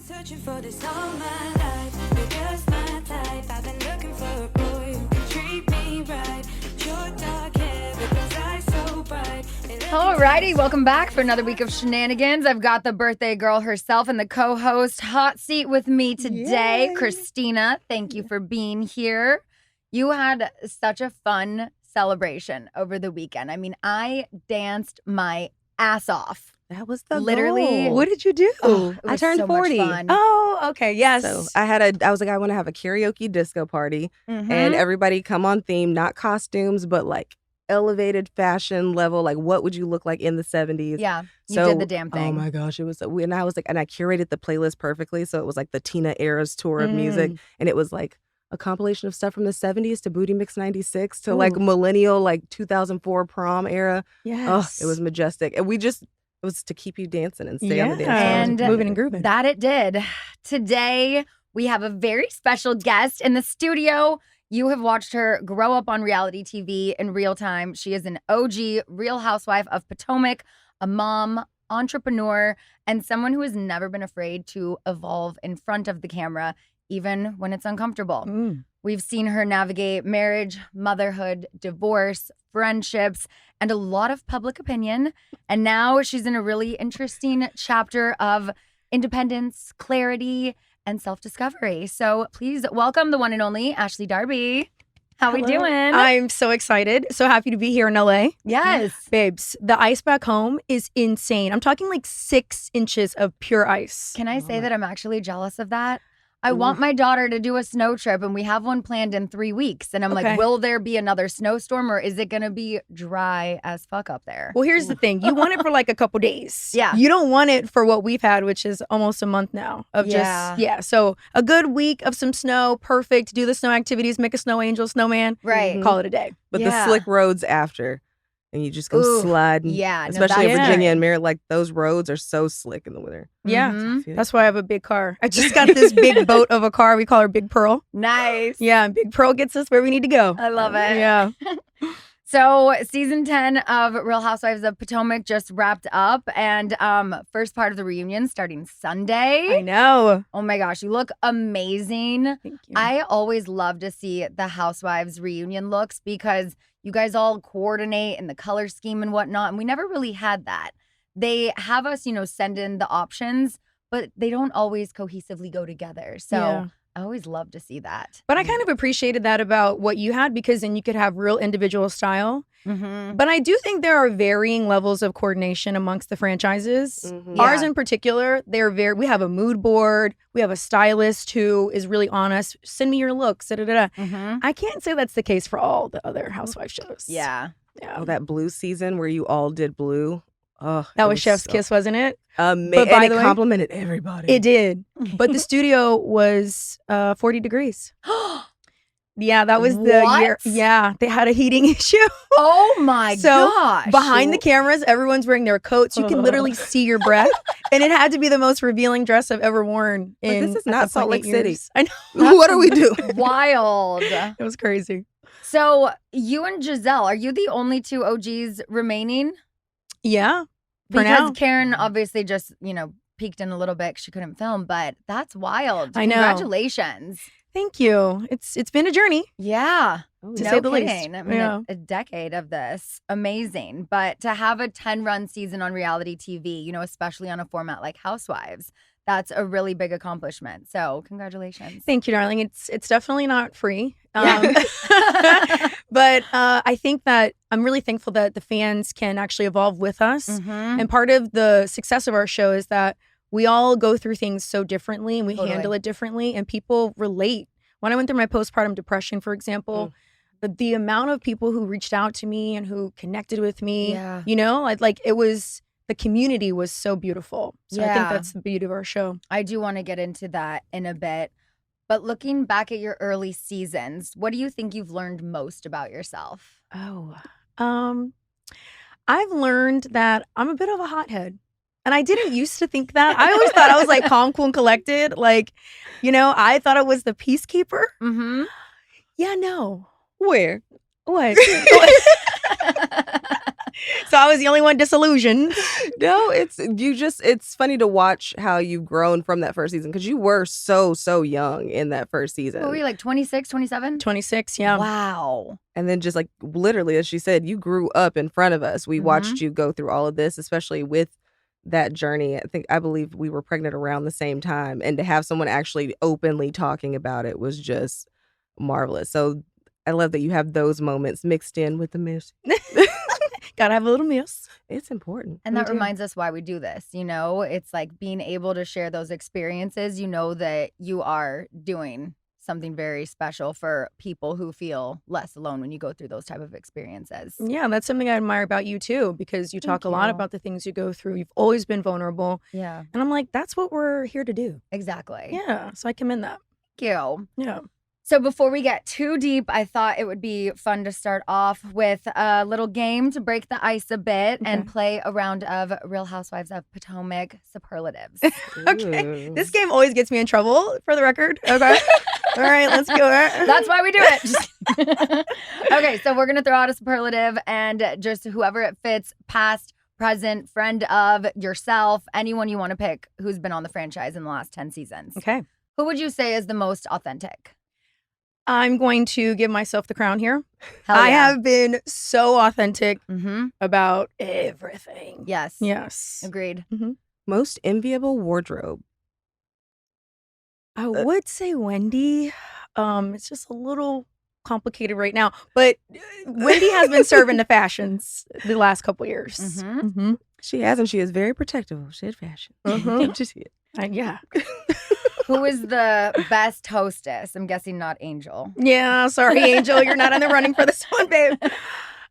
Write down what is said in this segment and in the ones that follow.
searching for this all my life. You're just my type. I've been looking for a boy who can treat me right. Your dark hair, but those eyes so bright. Alrighty, welcome back for another week of Scheananigans. I've got the birthday girl herself and the co-host hot seat with me today, Yay. Krystina. Thank you for being here. You had such a fun celebration over the weekend. I mean, I danced my ass off. That was the Literally. goal. What did you do? Oh, it was I turned so much 40. fun. Oh, okay. Yes. So I was like, I want to have a karaoke disco party Mhm. and everybody come on theme, not costumes, but like elevated fashion level. Like, what would you look like in the 70s? Yeah, you So- did the damn thing. Oh my gosh, it was and I was like, and I curated the playlist perfectly. So it was like the Tina Eras tour of music. And it was like a compilation of stuff from the 70s to Booty Mix 96 to like millennial, like 2004 prom era. Yes. Oh, it was majestic. And it was to keep you dancing and stay on the dance floor. And moving and grooving. That it did. Today, we have a very special guest in the studio. You have watched her grow up on reality TV in real time. She is an OG Real Housewife of Potomac, a mom, entrepreneur, and someone who has never been afraid to evolve in front of the camera, even when it's uncomfortable. We've seen her navigate marriage, motherhood, divorce, friendships, and a lot of public opinion. And now she's in a really interesting chapter of independence, clarity, and self-discovery. So please welcome the one and only Ashley Darby. How we Hello. doing? I'm so excited. So happy to be here in LA. Yes. Babes, the ice back home is insane. I'm talking like 6 inches of pure ice. Can I say that I'm actually jealous of that? I want my daughter to do a snow trip, and we have one planned in 3 weeks. And I'm Okay. like, will there be another snowstorm, or is it going to be dry as fuck up there? Well, here's the thing. You want it for like a couple days. Yeah. You don't want it for what we've had, which is almost a month now of So a good week of some snow. Perfect. Do the snow activities, make a snow angel, snowman. Right. Call it a day. But Yeah. the slick roads after, and you just go Ooh, sliding. yeah, no, especially in that's- Virginia and Maryland, like those roads are so slick in the winter. Yeah. Mhm. That's why I have a big car. I just got this big boat of a car. We call her Big Pearl. Nice. Yeah, and Big Pearl gets us where we need to go. I love it. Yeah. So season 10 of Real Housewives of Potomac just wrapped up, and first part of the reunion starting Sunday. I know. Oh my gosh, you look amazing. Thank you. I always love to see the Housewives reunion looks because you guys all coordinate and the color scheme and whatnot, and we never really had that. They have us, send in the options, but they don't always cohesively go together. So Yeah. I always love to see that. But I kind of appreciated that about what you had because then you could have real individual style. Mm-hmm. But I do think there are varying levels of coordination amongst the franchises. Mhm. Ours Yeah. in particular, we have a mood board. We have a stylist who is really on us. Send me your looks. Da, da, da, da. Mm-hmm. I can't say that's the case for all the other housewife shows. Yeah. Yeah. Oh, that blue season where you all did blue. Oh, That it was Chef's so Kiss, wasn't it? Amazing. But by And it the way- complimented everybody. It did. But the studio was 40 degrees. Yeah, that was the What? year. Yeah, they had a heating issue. Oh my So, gosh. Behind the cameras, everyone's wearing their coats. You can literally see your breath. And it had to be the most revealing dress I've ever worn. But In this is at not that Salt point, Lake 8 City. years. I know. What are we doing? Wild. It was crazy. So you and Giselle, are you the only 2 OGs remaining? Yeah. For Because now. Karen obviously just, peeked in a little bit 'cause she couldn't film, but that's wild. I know. Congratulations. Thank you. It's been a journey. Yeah. Oh, To no say the least. kidding. I mean, Yeah. a decade of this. Amazing. But to have a 10-run season on reality TV, especially on a format like Housewives, that's a really big accomplishment. So congratulations. Thank you, darling. It's definitely not free. Yeah. But I think that I'm really thankful that the fans can actually evolve with us. Mhm. And part of the success of our show is that we all go through things so differently and we Totally. handle it differently and people relate. When I went through my postpartum depression, for example, the amount of people who reached out to me and who connected with me, Yeah. like it was, the community was so beautiful. So I think Yeah. that's the beauty of our show. I do want to get into that in a bit. But looking back at your early seasons, what do you think you've learned most about yourself? Oh, I've learned that I'm a bit of a hothead. And I didn't used to think that. I always thought I was like calm, cool, and collected. Like, I thought I was the peacekeeper. Mm-hmm. Yeah, no. Where? What? So I was the only one disillusioned. No, it's funny to watch how you've grown from that first season because you were so young in that first season. What were you, like 26, 27? 26, yeah. Wow. And then just like literally, as she said, you grew up in front of us. We watched you go through all of this, especially with that journey. I believe we were pregnant around the same time. And to have someone actually openly talking about it was just marvelous. So I love that you have those moments mixed in with the mess. Gotta have a little mess. It's important. And that reminds us why we do this. You know, it's like being able to share those experiences. You know that you are doing something very special for people who feel less alone when you go through those type of experiences. Yeah, that's something I admire about you too, because you talk a lot about the things you go through. You've always been vulnerable. Yeah. And I'm like, that's what we're here to do. Exactly. Yeah. So I commend that. Thank you. Yeah. So before we get too deep, I thought it would be fun to start off with a little game to break the ice a bit and play a round of Real Housewives of Potomac superlatives. Okay. This game always gets me in trouble, for the record. Okay. All right, let's go. That's why we do it. Okay, so we're going to throw out a superlative and just whoever it fits, past, present, friend of, yourself, anyone you want to pick who's been on the franchise in the last 10 seasons. Okay. Who would you say is the most authentic? I'm going to give myself the crown here. Hell I yeah. have been so authentic Mm-hmm. about everything. Yes. Yes. Agreed. Most enviable wardrobe. I would say Wendy. It's just a little complicated right now, but Wendy has been serving the fashions the last couple years. Mm-hmm. She has, and she is very protective of shit fashion. Just see it. Yeah. Who is the best hostess? I'm guessing not Angel. Yeah, sorry, Angel. You're not in the running for this one, babe.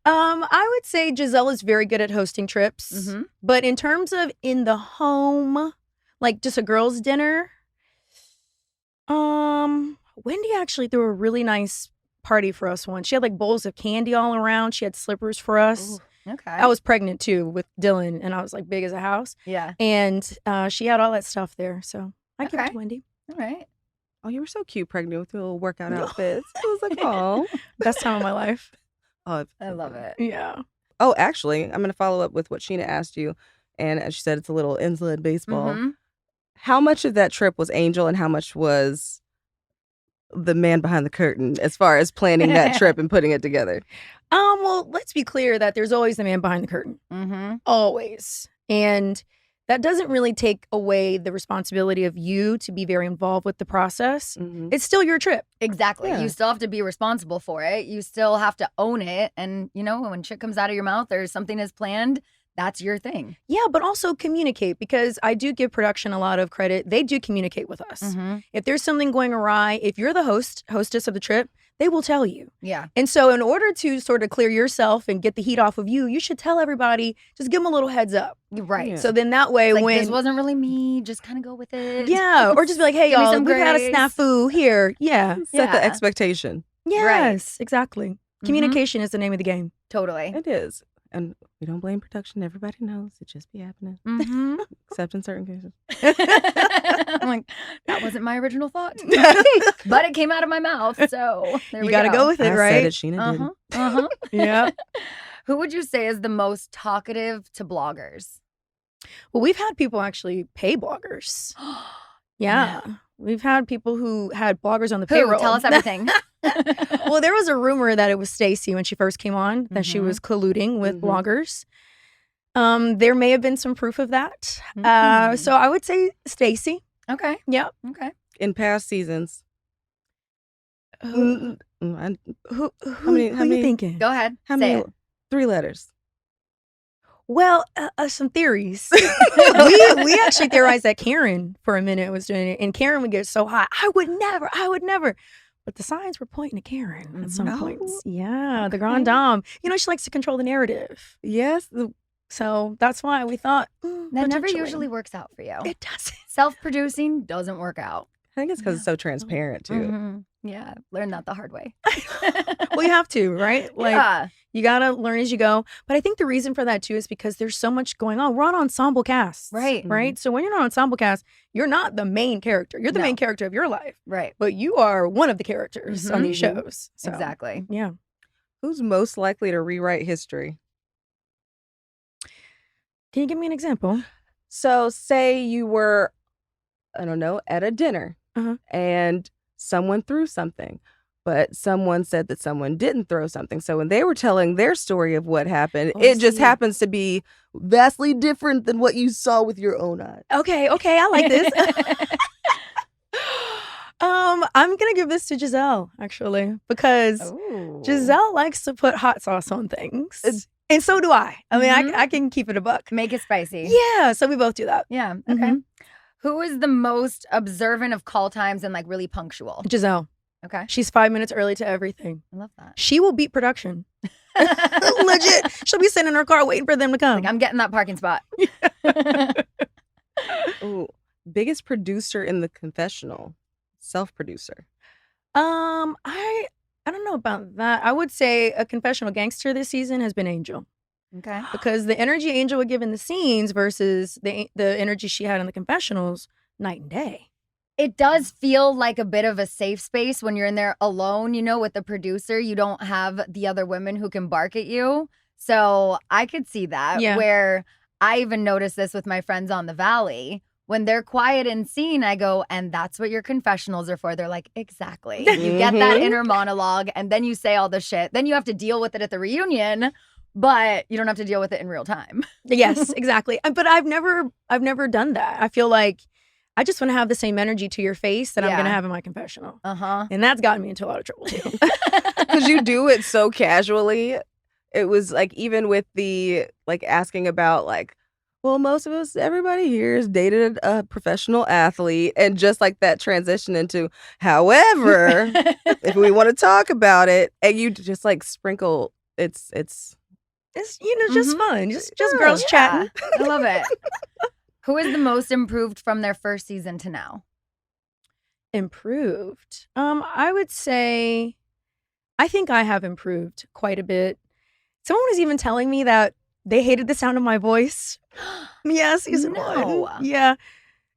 I would say Giselle is very good at hosting trips. But in terms of in the home, like just a girls' dinner, Wendy actually threw a really nice party for us once. She had like bowls of candy all around. She had slippers for us. Ooh, okay. I was pregnant too with Dylan, and I was like big as a house. Yeah. And she had all that stuff there. So I give it to Wendy. All right. Oh, you were so cute pregnant with your little workout outfits. I was like, oh. Best time of my life. Oh, I love it. Yeah. Oh, actually, I'm going to follow up with what Scheana asked you. And as she said, it's a little inside baseball. How much of that trip was Angel and how much was the man behind the curtain as far as planning that trip and putting it together? Well, let's be clear that there's always the man behind the curtain. Always. And that doesn't really take away the responsibility of you to be very involved with the process. It's still your trip. Exactly. Yeah. You still have to be responsible for it. You still have to own it. And, you know, when shit comes out of your mouth or something is planned, that's your thing. Yeah, but also communicate, because I do give production a lot of credit. They do communicate with us. If there's something going awry, if you're the hostess of the trip, they will tell you. Yeah. And so in order to sort of clear yourself and get the heat off of you, you should tell everybody, just give them a little heads up. Right. Yeah. So then that way Like, when... this wasn't really me, just kind of go with it. Yeah, or just be like, hey, Give me y'all, some we've had a grace. snafu here. Yeah. Set the Yeah. expectation. Yes, exactly. Communication is the name of the game. Totally. It is. And we don't blame production. Everybody knows it just be happening. Except in certain cases. I'm like, that wasn't my original thought. But it came out of my mouth. So there You we got to go with it, I right? said it, Scheana didn't. Yeah. Who would you say is the most talkative to bloggers? Well, we've had people actually pay bloggers. Yeah. We've had people who had bloggers on the Who? payroll. Tell us everything. Well, there was a rumor that it was Stacey when she first came on, that she was colluding with bloggers. There may have been some proof of that. So I would say Stacey. Okay. Yep. Okay. In past seasons. Who How are many- you thinking? Go ahead. How Say many? it. 3 letters. Well, some theories. we actually theorized that Karen for a minute was doing it, and Karen would get so hot. I would never. But the signs were pointing to Karen at some points. Yeah, the Grand Dame. You know, she likes to control the narrative. Yes. So that's why we thought That never potentially. usually works out for you. It doesn't. Self-producing doesn't work out. I think it's because it's so transparent, too. Yeah. Learned that the hard way. Well, you have to, right? Like, Yeah. you gotta learn as you go. But I think the reason for that too is because there's so much going on. We're on ensemble casts, Right. Right. So when you're on ensemble cast, you're not the main character. You're the No. main character of your life, Right. but you are one of the characters on these shows. So, Exactly. Yeah. Who's most likely to rewrite history? Can you give me an example? So say you were, I don't know, at a dinner Uh-huh. and someone threw something, but someone said that someone didn't throw something. So when they were telling their story of what happened, Oh, I it just see. happens to be vastly different than what you saw with your own eyes. Okay, I like this. I'm gonna give this to Giselle, actually, because Ooh. Giselle likes to put hot sauce on things. And so do I. I mean, Mhm. I can keep it a buck. Make it spicy. Yeah, so we both do that. Yeah. Okay. Mhm. Who is the most observant of call times and like really punctual? Giselle, Okay. she's 5 minutes early to everything. I love that. She will beat production. Legit. She'll be sitting in her car waiting for them to come. Like, I'm getting that parking spot. Ooh, biggest producer in the confessional, self-producer. I don't know about that. I would say a confessional gangster this season has been Angel. Okay. Because the energy Angel would give in the scenes versus the energy she had in the confessionals, night and day. It does feel like a bit of a safe space when you're in there alone, you know, with the producer. You don't have the other women who can bark at you. So I could see that. Yeah. Where I even noticed this with my friends on the Valley. When they're quiet in scene, I go, and that's what your confessionals are for. They're like, exactly. You get that Mhm. inner monologue and then you say all the shit. Then you have to deal with it at the reunion, but you don't have to deal with it in real time. Yes, exactly. But I've never done that. I feel like I just want to have the same energy to your face that I'm Yeah. going to have in my confessional. Uh-huh. And that's gotten me into a lot of trouble too. Because you do it so casually. It was like, even with the like asking about like, well, most of us, everybody here has dated a professional athlete, and just like that transition into, however, if we want to talk about it, and you just like sprinkle, it's It's just Mhm. fun. Just Yeah. girls chatting. I love it. Who is the most improved from their first season to now? Improved. I would say I think I have improved quite a bit. Someone was even telling me that they hated the sound of my voice. Yeah, season No. 1. Yeah.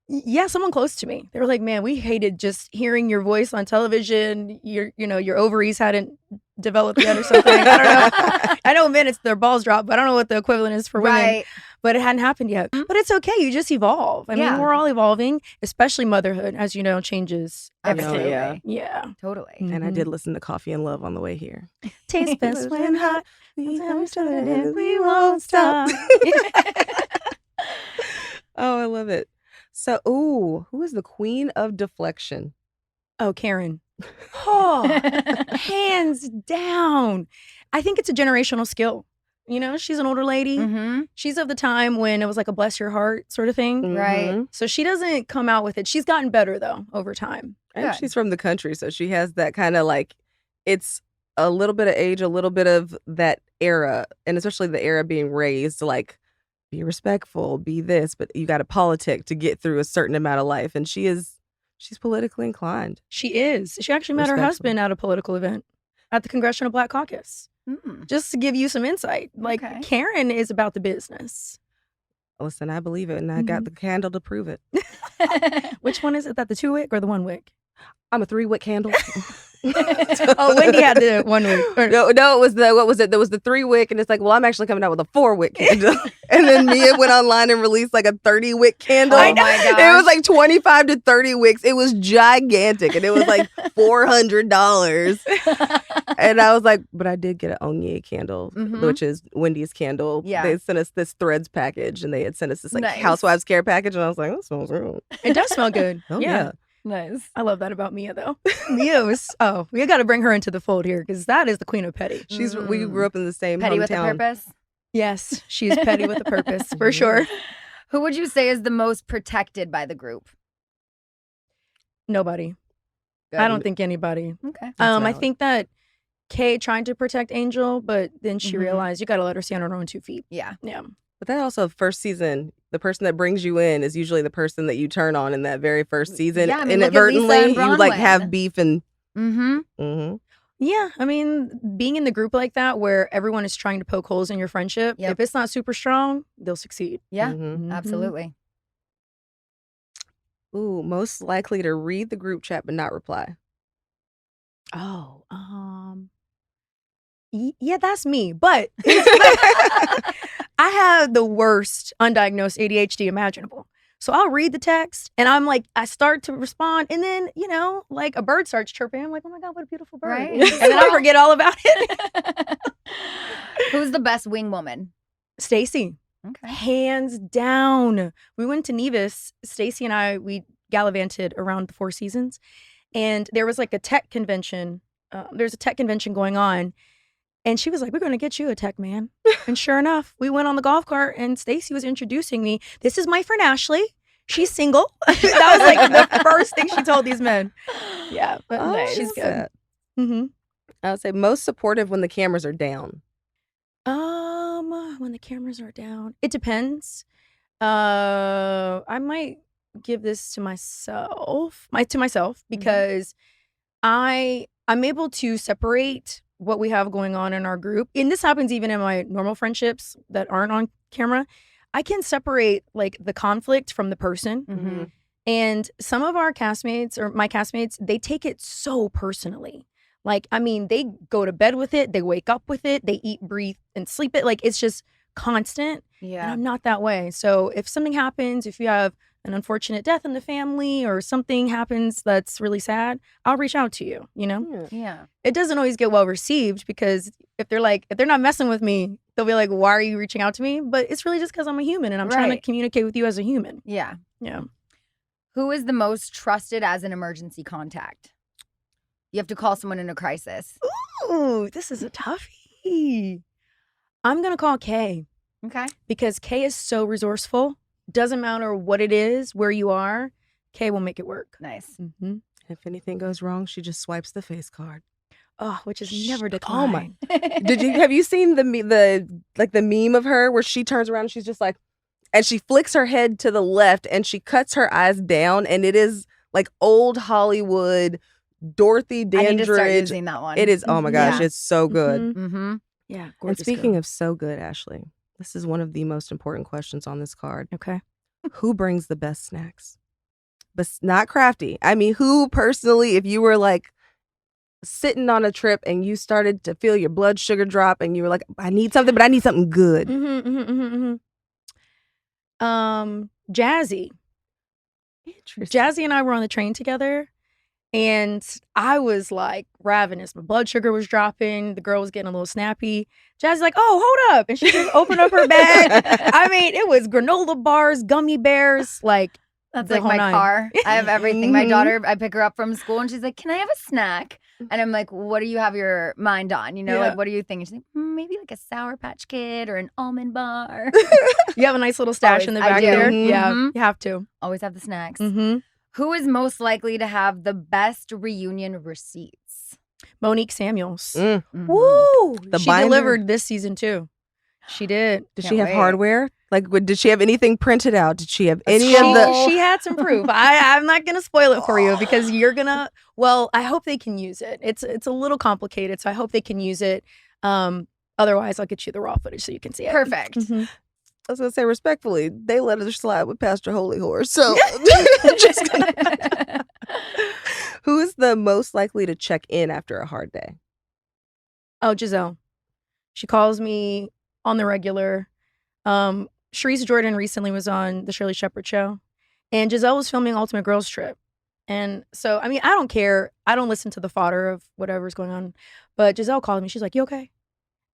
Yeah, someone close to me. They were like, "Man, we hated just hearing your voice on television. Your ovaries hadn't developed yet or something." I don't know. I know men, it's their balls drop, but I don't know what the equivalent is for women. Right. But it hadn't happened yet. But it's okay. You just evolve. I Yeah. mean, we're all evolving, especially motherhood, as you know, changes everything. Absolutely. yeah. Yeah. Totally. And I Mhm. did listen to Coffee and Love on the way here. Taste best when hot. We Tell each other that we won't stop. Oh, I love it. So, ooh, who is the queen of deflection? Oh, Karen. Oh, hands down. I think it's a generational skill. You know, she's an older lady. Mm-hmm. She's of the time when it was like a bless your heart sort of thing. Right. Mhm. So she doesn't come out with it. She's gotten better though over time. And Good. she's from the country, so she has that kind of like, it's a little bit of age, a little bit of that era, and especially the era being raised like, be respectful, be this, but you got to politic to get through a certain amount of life, and she's politically inclined. She is. She actually met her Respectful. husband at a political event at the Congressional Black Caucus. Mm. Just to give you some insight. Like Okay. Karen is about the business. Listen, I believe it, and I got the candle to prove it. Which one is it? That the 2-wick or the 1-wick? I'm a 3-wick candle. Oh, Wendy had the 1-wick. Or- No, it was the, what was it? There was the 3-wick, and it's like, well, I'm actually coming out with a 4-wick candle. And then Mia went online and released like a 30-wick candle. Oh my gosh. It was like 25 to 30 wicks. It was gigantic, and it was like $400. And I was like, but I did get an Onye candle, Mhm. which is Wendy's candle. Yeah. They sent us this Threads package, and they had sent us this like Nice. Housewives care package, and I was like, that smells real. It does smell good. Oh yeah. Nice. I love that about Mia, though. Mia was, we got to bring her into the fold here because that is the queen of petty. We grew up in the same Petty hometown. with a purpose. Yes, she's petty with a purpose, for sure. Who would you say is the most protected by the group? Nobody. I don't think anybody. Okay. I valid. think that Kay tried to protect Angel, but then she Mhm. realized you got to let her stand on her own 2 feet. Yeah. Yeah. But that also, first season, the person that brings you in is usually the person that you turn on in that very first season. Yeah, I mean, look at Lisa Inadvertently, and you like Bronwyn. have beef and. Mm-hmm. Mm-hmm. Yeah. I mean, being in the group like that where everyone is trying to poke holes in your friendship, Yep. if it's not super strong, they'll succeed. Yeah. Mhm. Absolutely. Ooh, most likely to read the group chat but not reply. Oh, yeah, that's me. But I have the worst undiagnosed ADHD imaginable. So I'll read the text and I'm like, I start to respond. And then, like a bird starts chirping. I'm like, oh my God, what a beautiful bird. Right. And then I forget all about it. Who's the best wing woman? Stacey. Okay. Hands down. We went to Nevis. Stacey and I, we gallivanted around the Four Seasons. And there was like a tech convention. There's a tech convention going on. And she was like, we're going to get you a tech man. And sure enough, we went on the golf cart and Stacey was introducing me. This is my friend Ashley. She's single. That was like the first thing she told these men. Yeah, but she's good. Mm-hmm. I would say most supportive when the cameras are down. When the cameras are down, it depends. I might give this to myself, because I'm able to separate what we have going on in our group. And this happens even in my normal friendships that aren't on camera. I can separate like the conflict from the person. Mm-hmm. And some of our castmates or my castmates, they take it so personally. Like, I mean, they go to bed with it. They wake up with it. They eat, breathe, and sleep it. Like, it's just constant. Yeah. And I'm not that way. So if something happens, if you have an unfortunate death in the family or something happens that's really sad, I'll reach out to you, Yeah. It doesn't always get well received because if they're not messing with me, they'll be like, why are you reaching out to me? But it's really just because I'm a human and I'm trying to communicate with you as a human. Yeah. Yeah. Who is the most trusted as an emergency contact? You have to call someone in a crisis. Ooh, this is a toughie. I'm going to call Kay. Okay. Because Kay is so resourceful. Doesn't matter what it is, where you are, Kay will make it work. Nice. Mm-hmm. If anything goes wrong, she just swipes the face card. Oh, which is never Oh declined. my! Have you seen the meme of her where she turns around and she's just like, and she flicks her head to the left and she cuts her eyes down, and it is like old Hollywood Dorothy Dandridge. I need to start using that one. It is. Oh my gosh, Yeah. it's so good. Mm-hmm. Yeah. And Gorgeous speaking girl. of so good, Ashley, this is one of the most important questions on this card. Okay. Who brings the best snacks? But not crafty. I mean, who personally, if you were like sitting on a trip and you started to feel your blood sugar drop and you were like, I need something, but I need something good. Jazzy. Interesting. Jazzy and I were on the train together. And I was like ravenous. My blood sugar was dropping. The girl was getting a little snappy. Jazzy's like, oh, hold up. And she just opened up her bag. I mean, it was granola bars, gummy bears, like That's the like whole my nine. car. I have everything. My Mhm. daughter, I pick her up from school and she's like, can I have a snack? And I'm like, what do you have your mind on? Yeah. Like, what do you think? And she's like, maybe like a Sour Patch Kid or an almond bar. You have a nice little stash Always, in the I back do. there. Mhm. Yeah, you have to. Always have the snacks. Mm-hmm. Who is most likely to have the best reunion receipts? Monique Samuels. Mm. Mhm. Woo! The She binder? delivered this season too. She did. Did Can't she have wait. hardware? Like, did she have anything printed out? Did she have any of the? She had some proof. I'm not gonna spoil it for you because you're gonna. Well, I hope they can use it. It's a little complicated, so I hope they can use it. Otherwise, I'll get you the raw footage so you can see it. Perfect. Mhm. I was gonna say respectfully, they let her slide with Pastor Holy Horse. So, just gonna... Who is the most likely to check in after a hard day? Oh, Giselle. She calls me on the regular. Sharice Jordan recently was on the Shirley Shepherd show, and Giselle was filming Ultimate Girls Trip. And so, I mean, I don't care. I don't listen to the fodder of whatever's going on. But Giselle called me. She's like, you okay?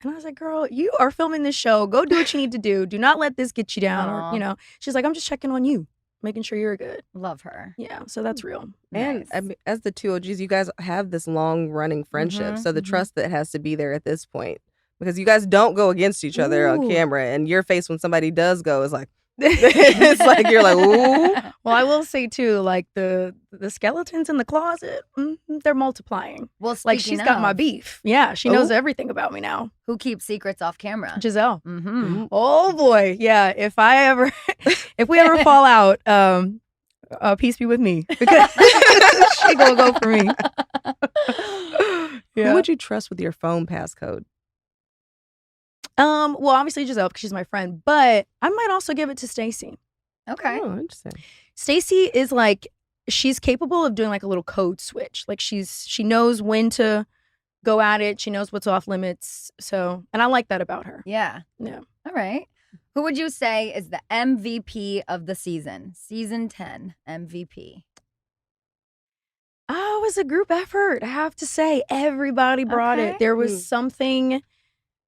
And I was like, girl, you are filming this show. Go do what you need to do. Do not let this get you down. Aw. Or, she's like, I'm just checking on you, making sure you're good. Love her. Yeah, so that's real. And Nice. I mean, as the two OGs, you guys have this long running friendship. Mhm, So the mhm. trust that has to be there at this point, because you guys don't go against each other on Ooh. camera, and your face when somebody does go is like, it's like you're like, ooh. Well, I will say too, like the skeletons in the closet, they're multiplying. Well, Like speaking she's got my of, beef. Yeah, she knows Ooh. everything about me now. Who keeps secrets off camera? Giselle. Mm-hmm. Oh boy, yeah. If we ever fall out, peace be with me because she gonna go for me. Who would you trust with your phone passcode? Well, obviously Giselle because she's my friend, but I might also give it to Stacey. Okay. Oh, interesting. Stacey is like she's capable of doing like a little code switch. Like she knows when to go at it. She knows what's off limits. So, and I like that about her. Yeah. Yeah. All right. Who would you say is the MVP of the season? Season 10 MVP. Oh, it was a group effort. I have to say, everybody brought Okay. it. There was something.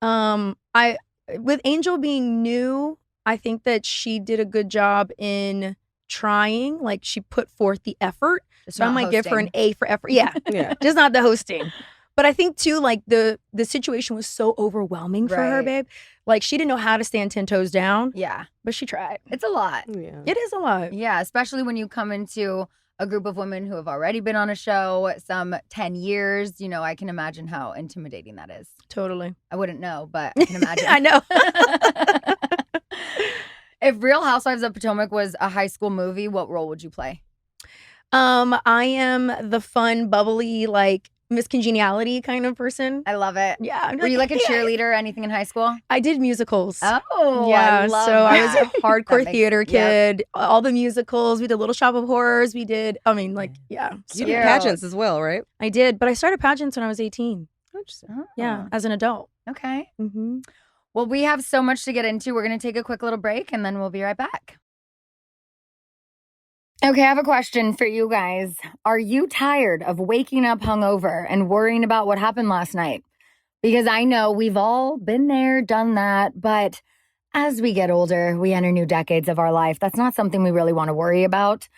I with Angel being new, I think that she did a good job in trying. Like she put forth the effort. Just So I not might give her an hosting. A for effort. Yeah, Yeah. just not the hosting. But I think too, like the situation was so overwhelming for her, Right. babe. Like she didn't know how to stand 10 toes down, Yeah, but she tried. it's a lot. Yeah. It is a lot. Yeah, especially when you come into a group of women who have already been on a show some 10 years. You know, I can imagine how intimidating that is. Totally. I wouldn't know, but I can imagine. I know. If Real Housewives of Potomac was a high school movie, what role would you play? I am the fun, bubbly, like Miss Congeniality kind of person. I love it. Yeah. I'm Were you like a "Yeah." cheerleader or anything in high school? I did musicals. Oh, yeah, I love so I was that. a hardcore makes- theater yep. kid. All the musicals. We did Little Shop of Horrors. We did, I mean, like, yeah. You So did Yeah. pageants as well, right? I did, but I started pageants when I was 18. Interesting. Yeah, Oh, as an adult. okay. Mm-hmm. Well, we have so much to get into. We're going to take a quick little break and then we'll be right back. Okay, I have a question for you guys. Are you tired of waking up hungover and worrying about what happened last night? Because I know we've all been there, done that, but as we get older, we enter new decades of our life. That's not something we really want to worry about.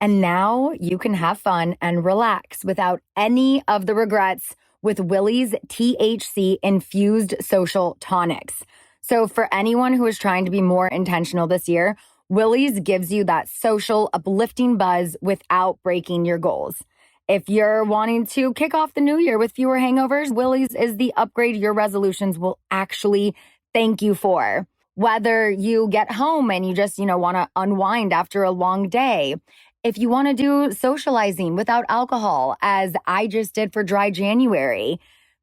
And now you can have fun and relax without any of the regrets with Willie's THC infused social tonics. So for anyone who is trying to be more intentional this year, Willie's gives you that social uplifting buzz without breaking your goals. If you're wanting to kick off the new year with fewer hangovers, Willie's is the upgrade your resolutions will actually thank you for. Whether you get home and you just, want to unwind after a long day, if you want to do socializing without alcohol, as I just did for Dry January,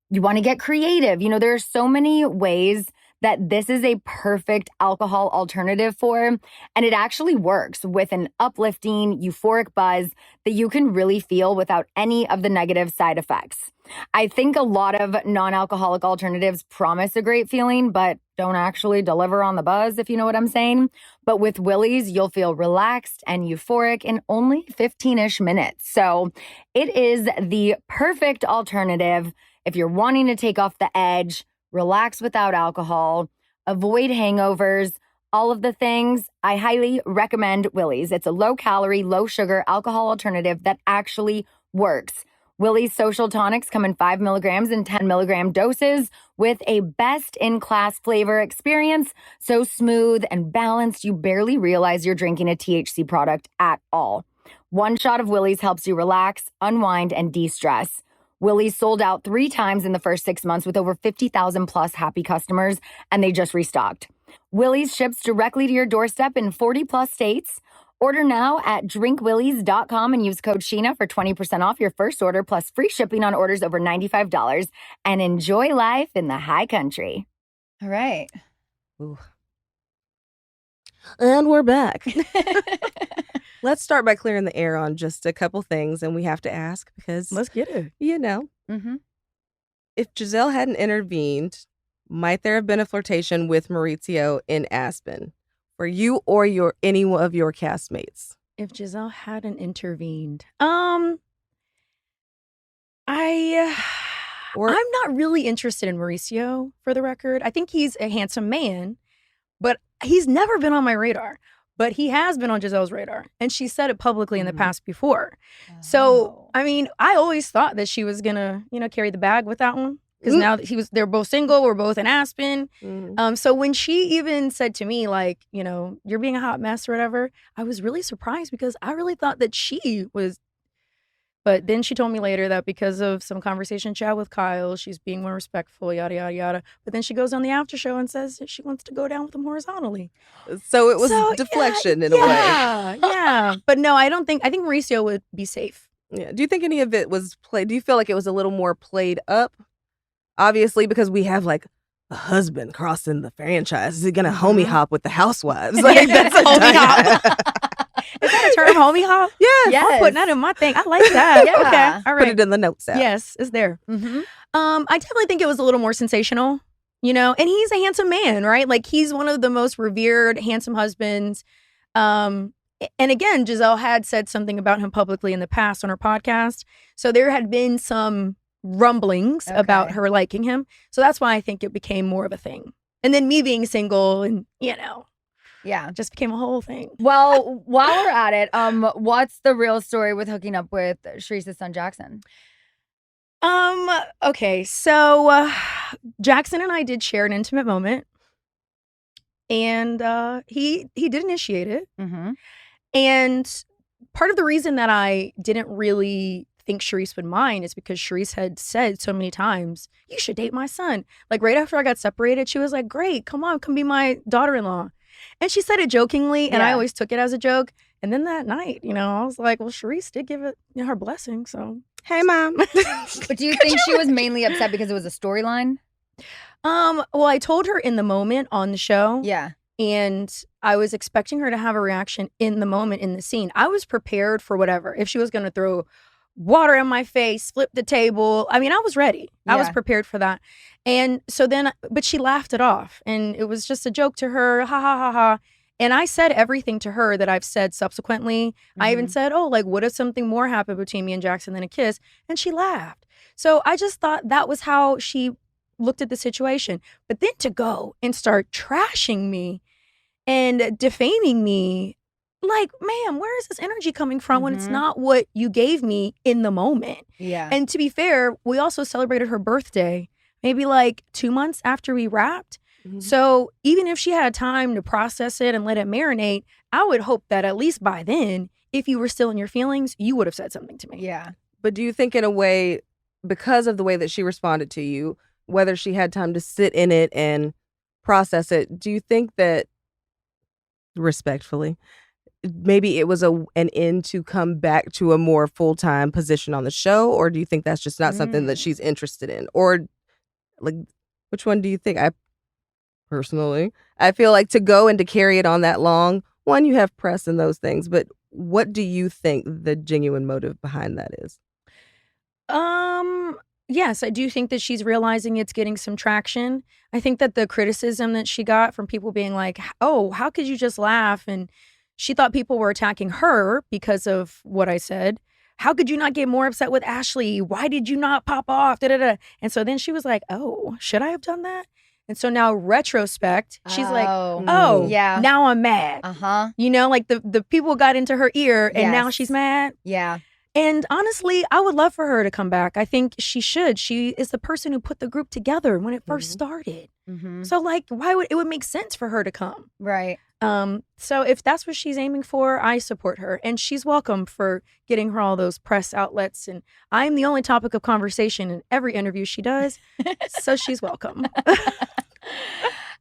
you want to get creative. There are so many ways that this is a perfect alcohol alternative for, and it actually works with an uplifting, euphoric buzz that you can really feel without any of the negative side effects. I think a lot of non-alcoholic alternatives promise a great feeling, but don't actually deliver on the buzz, if you know what I'm saying. But with Willie's, you'll feel relaxed and euphoric in only 15-ish minutes. So it is the perfect alternative if you're wanting to take off the edge, relax without alcohol, avoid hangovers, all of the things. I highly recommend Willie's. It's a low-calorie, low-sugar alcohol alternative that actually works. Willie's social tonics come in 5 milligrams and 10 milligram doses with a best-in-class flavor experience. So smooth and balanced, you barely realize you're drinking a THC product at all. One shot of Willie's helps you relax, unwind, and de-stress. Willie's sold out 3 times in the first 6 months with over 50,000 plus happy customers, and they just restocked. Willie's ships directly to your doorstep in 40 plus states. Order now at drinkwillies.com and use code Scheana for 20% off your first order plus free shipping on orders over $95 and enjoy life in the high country. All right. Ooh. And we're back. Let's start by clearing the air on just a couple things, and we have to ask because, Let's get it. Mm-hmm. if Giselle hadn't intervened, might there have been a flirtation with Maurizio in Aspen for you or any of your castmates? If Giselle hadn't intervened, Or- I'm not really interested in Mauricio, for the record. I think he's a handsome man, but he's never been on my radar. But he has been on Giselle's radar, and she said it publicly in the Mhm. past before. Oh. So, I mean, I always thought that she was gonna, carry the bag with that one. Because Mm. now that they're both single, we're both in Aspen. Mhm. So when she even said to me, like, you're being a hot mess or whatever, I was really surprised because I really thought that she was. But then she told me later that because of some conversation chat with Kyle, she's being more respectful, yada, yada, yada. But then she goes on the after show and says that she wants to go down with him horizontally. So it was So, deflection in a way. Yeah. But no, I think Mauricio would be safe. Yeah. Do you think any of it was played? Do you feel like it was a little more played up? Obviously, because we have like a husband crossing the franchise. Is he gonna homie hop with the Housewives? Like that's a Homie dynamic. Is that a term, homie hop? Yes. Yes. I'm putting that in my thing. I like that. Yeah. Okay. All Put right. it in the notes app. Yes, it's there. Mm-hmm. I definitely think it was a little more sensational and he's a handsome man, right? Like he's one of the most revered, handsome husbands. And again, Giselle had said something about him publicly in the past on her podcast. So there had been some rumblings about her liking him. So that's why I think it became more of a thing. And then me being single and, Yeah. just became a whole thing. Well, while we're at it, what's the real story with hooking up with Sharice's son, Jackson? Okay, so Jackson and I did share an intimate moment. And he did initiate it. Mm-hmm. And part of the reason that I didn't really think Sharice would mind is because Sharice had said so many times, you should date my son. Like right after I got separated, she was like, great, come on, come be my daughter-in-law. And she said it jokingly, and I always took it as a joke. And then that night, I was like, well, Sharice did give it her blessing, so. Hey, Mom. But do you think she was mainly upset because it was a storyline? Well, I told her in the moment on the show. Yeah. And I was expecting her to have a reaction in the moment in the scene. I was prepared for whatever. If she was going to throw water in my face, flip the table. I mean, I was ready. I was prepared for that. And so then, but she laughed it off. And it was just a joke to her. Ha, ha, ha, ha. And I said everything to her that I've said subsequently. Mm-hmm. I even said, what if something more happened between me and Jackson than a kiss? And she laughed. So I just thought that was how she looked at the situation. But then to go and start trashing me and defaming me, like, ma'am, where is this energy coming from when it's not what you gave me in the moment? Yeah. And to be fair, we also celebrated her birthday maybe like 2 months after we wrapped. Mm-hmm. So even if she had time to process it and let it marinate, I would hope that at least by then, if you were still in your feelings, you would have said something to me. Yeah. But do you think in a way, because of the way that she responded to you, whether she had time to sit in it and process it, do you think that, respectfully, maybe it was an end to come back to a more full-time position on the show? Or do you think that's just not something that she's interested in? Or like, which one do you think? I feel like to go and to carry it on that long, one, you have press and those things, but what do you think the genuine motive behind that is? Yes, I do think that she's realizing it's getting some traction. I think that the criticism that she got from people being like, oh, how could you just laugh? And she thought people were attacking her because of what I said. How could you not get more upset with Ashley? Why did you not pop off? Da, da, da. And so then she was like, oh, should I have done that? And so now retrospect, she's like, yeah, now I'm mad. Uh-huh. Like the people got into her ear and now she's mad. Yeah. And honestly, I would love for her to come back. I think she should. She is the person who put the group together when it first started. Mm-hmm. So like, it would make sense for her to come. Right. So if that's what she's aiming for, I support her. And she's welcome for getting her all those press outlets. And I'm the only topic of conversation in every interview she does. So she's welcome.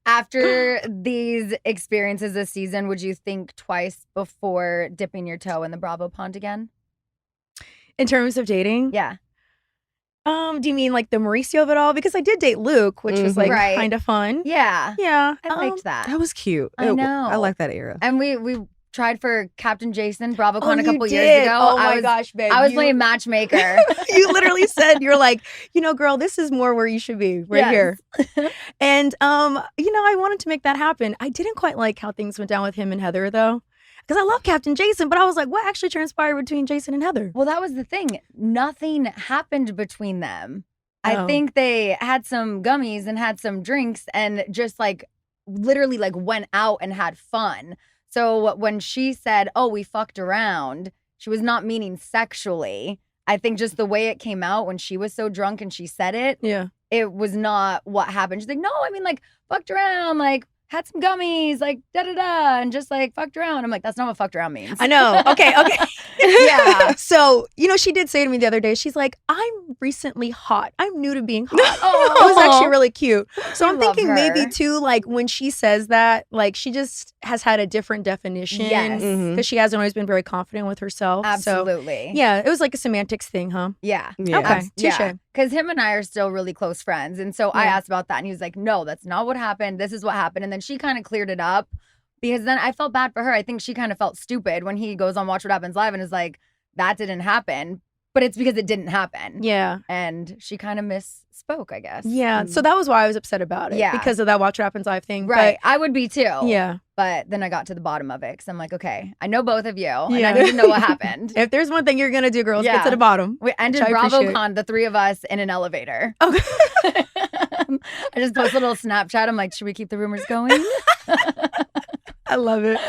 After these experiences this season, would you think twice before dipping your toe in the Bravo pond again? In terms of dating? Yeah. Do you mean like the Mauricio of it all? Because I did date Luke, which was like kind of fun. Yeah. Yeah. I liked that. That was cute. I know. I like that era. And we tried for Captain Jason, BravoCon a couple did? years ago. Oh my gosh, babe. I was playing matchmaker. You literally said, you're like, girl, this is more where you should be, here. And, I wanted to make that happen. I didn't quite like how things went down with him and Heather, though. Because I love Captain Jason, but I was like, what actually transpired between Jason and Heather? Well, that was the thing. Nothing happened between them. I think they had some gummies and had some drinks and just literally went out and had fun. So when she said, oh, we fucked around, she was not meaning sexually. I think just the way it came out when she was so drunk and she said it, it was not what happened. She's like, no, I mean, fucked around, had some gummies, da-da-da, and just fucked around. I'm like, that's not what fucked around means. I know. Okay. Yeah. So, she did say to me the other day, she's like, I'm recently hot. I'm new to being hot. Oh, it was actually really cute. So I'm thinking her. maybe too, when she says that, she just has had a different definition. Yes. Because she hasn't always been very confident with herself. Absolutely. So, yeah, it was like a semantics thing, huh? Yeah. Okay. Touche. Yeah. Because him and I are still really close friends. And so I asked about that and he was like, no, that's not what happened. This is what happened. And then she kind of cleared it up because then I felt bad for her. I think she kind of felt stupid when he goes on Watch What Happens Live and is like, that didn't happen. but it's because it didn't happen. Yeah. And she kind of misspoke, I guess. Yeah. So that was why I was upset about it. Yeah. Because of that Watch What Happens Live thing. Right. I would be too. Yeah. But then I got to the bottom of it because I'm like, okay, I know both of you and Yeah. I need to know what happened. If there's one thing you're going to do, girls, Yeah. get to the bottom. We ended Which I appreciate. BravoCon, the three of us, in an elevator. Okay. I just posted a little Snapchat. I'm like, should we keep the rumors going? I love it.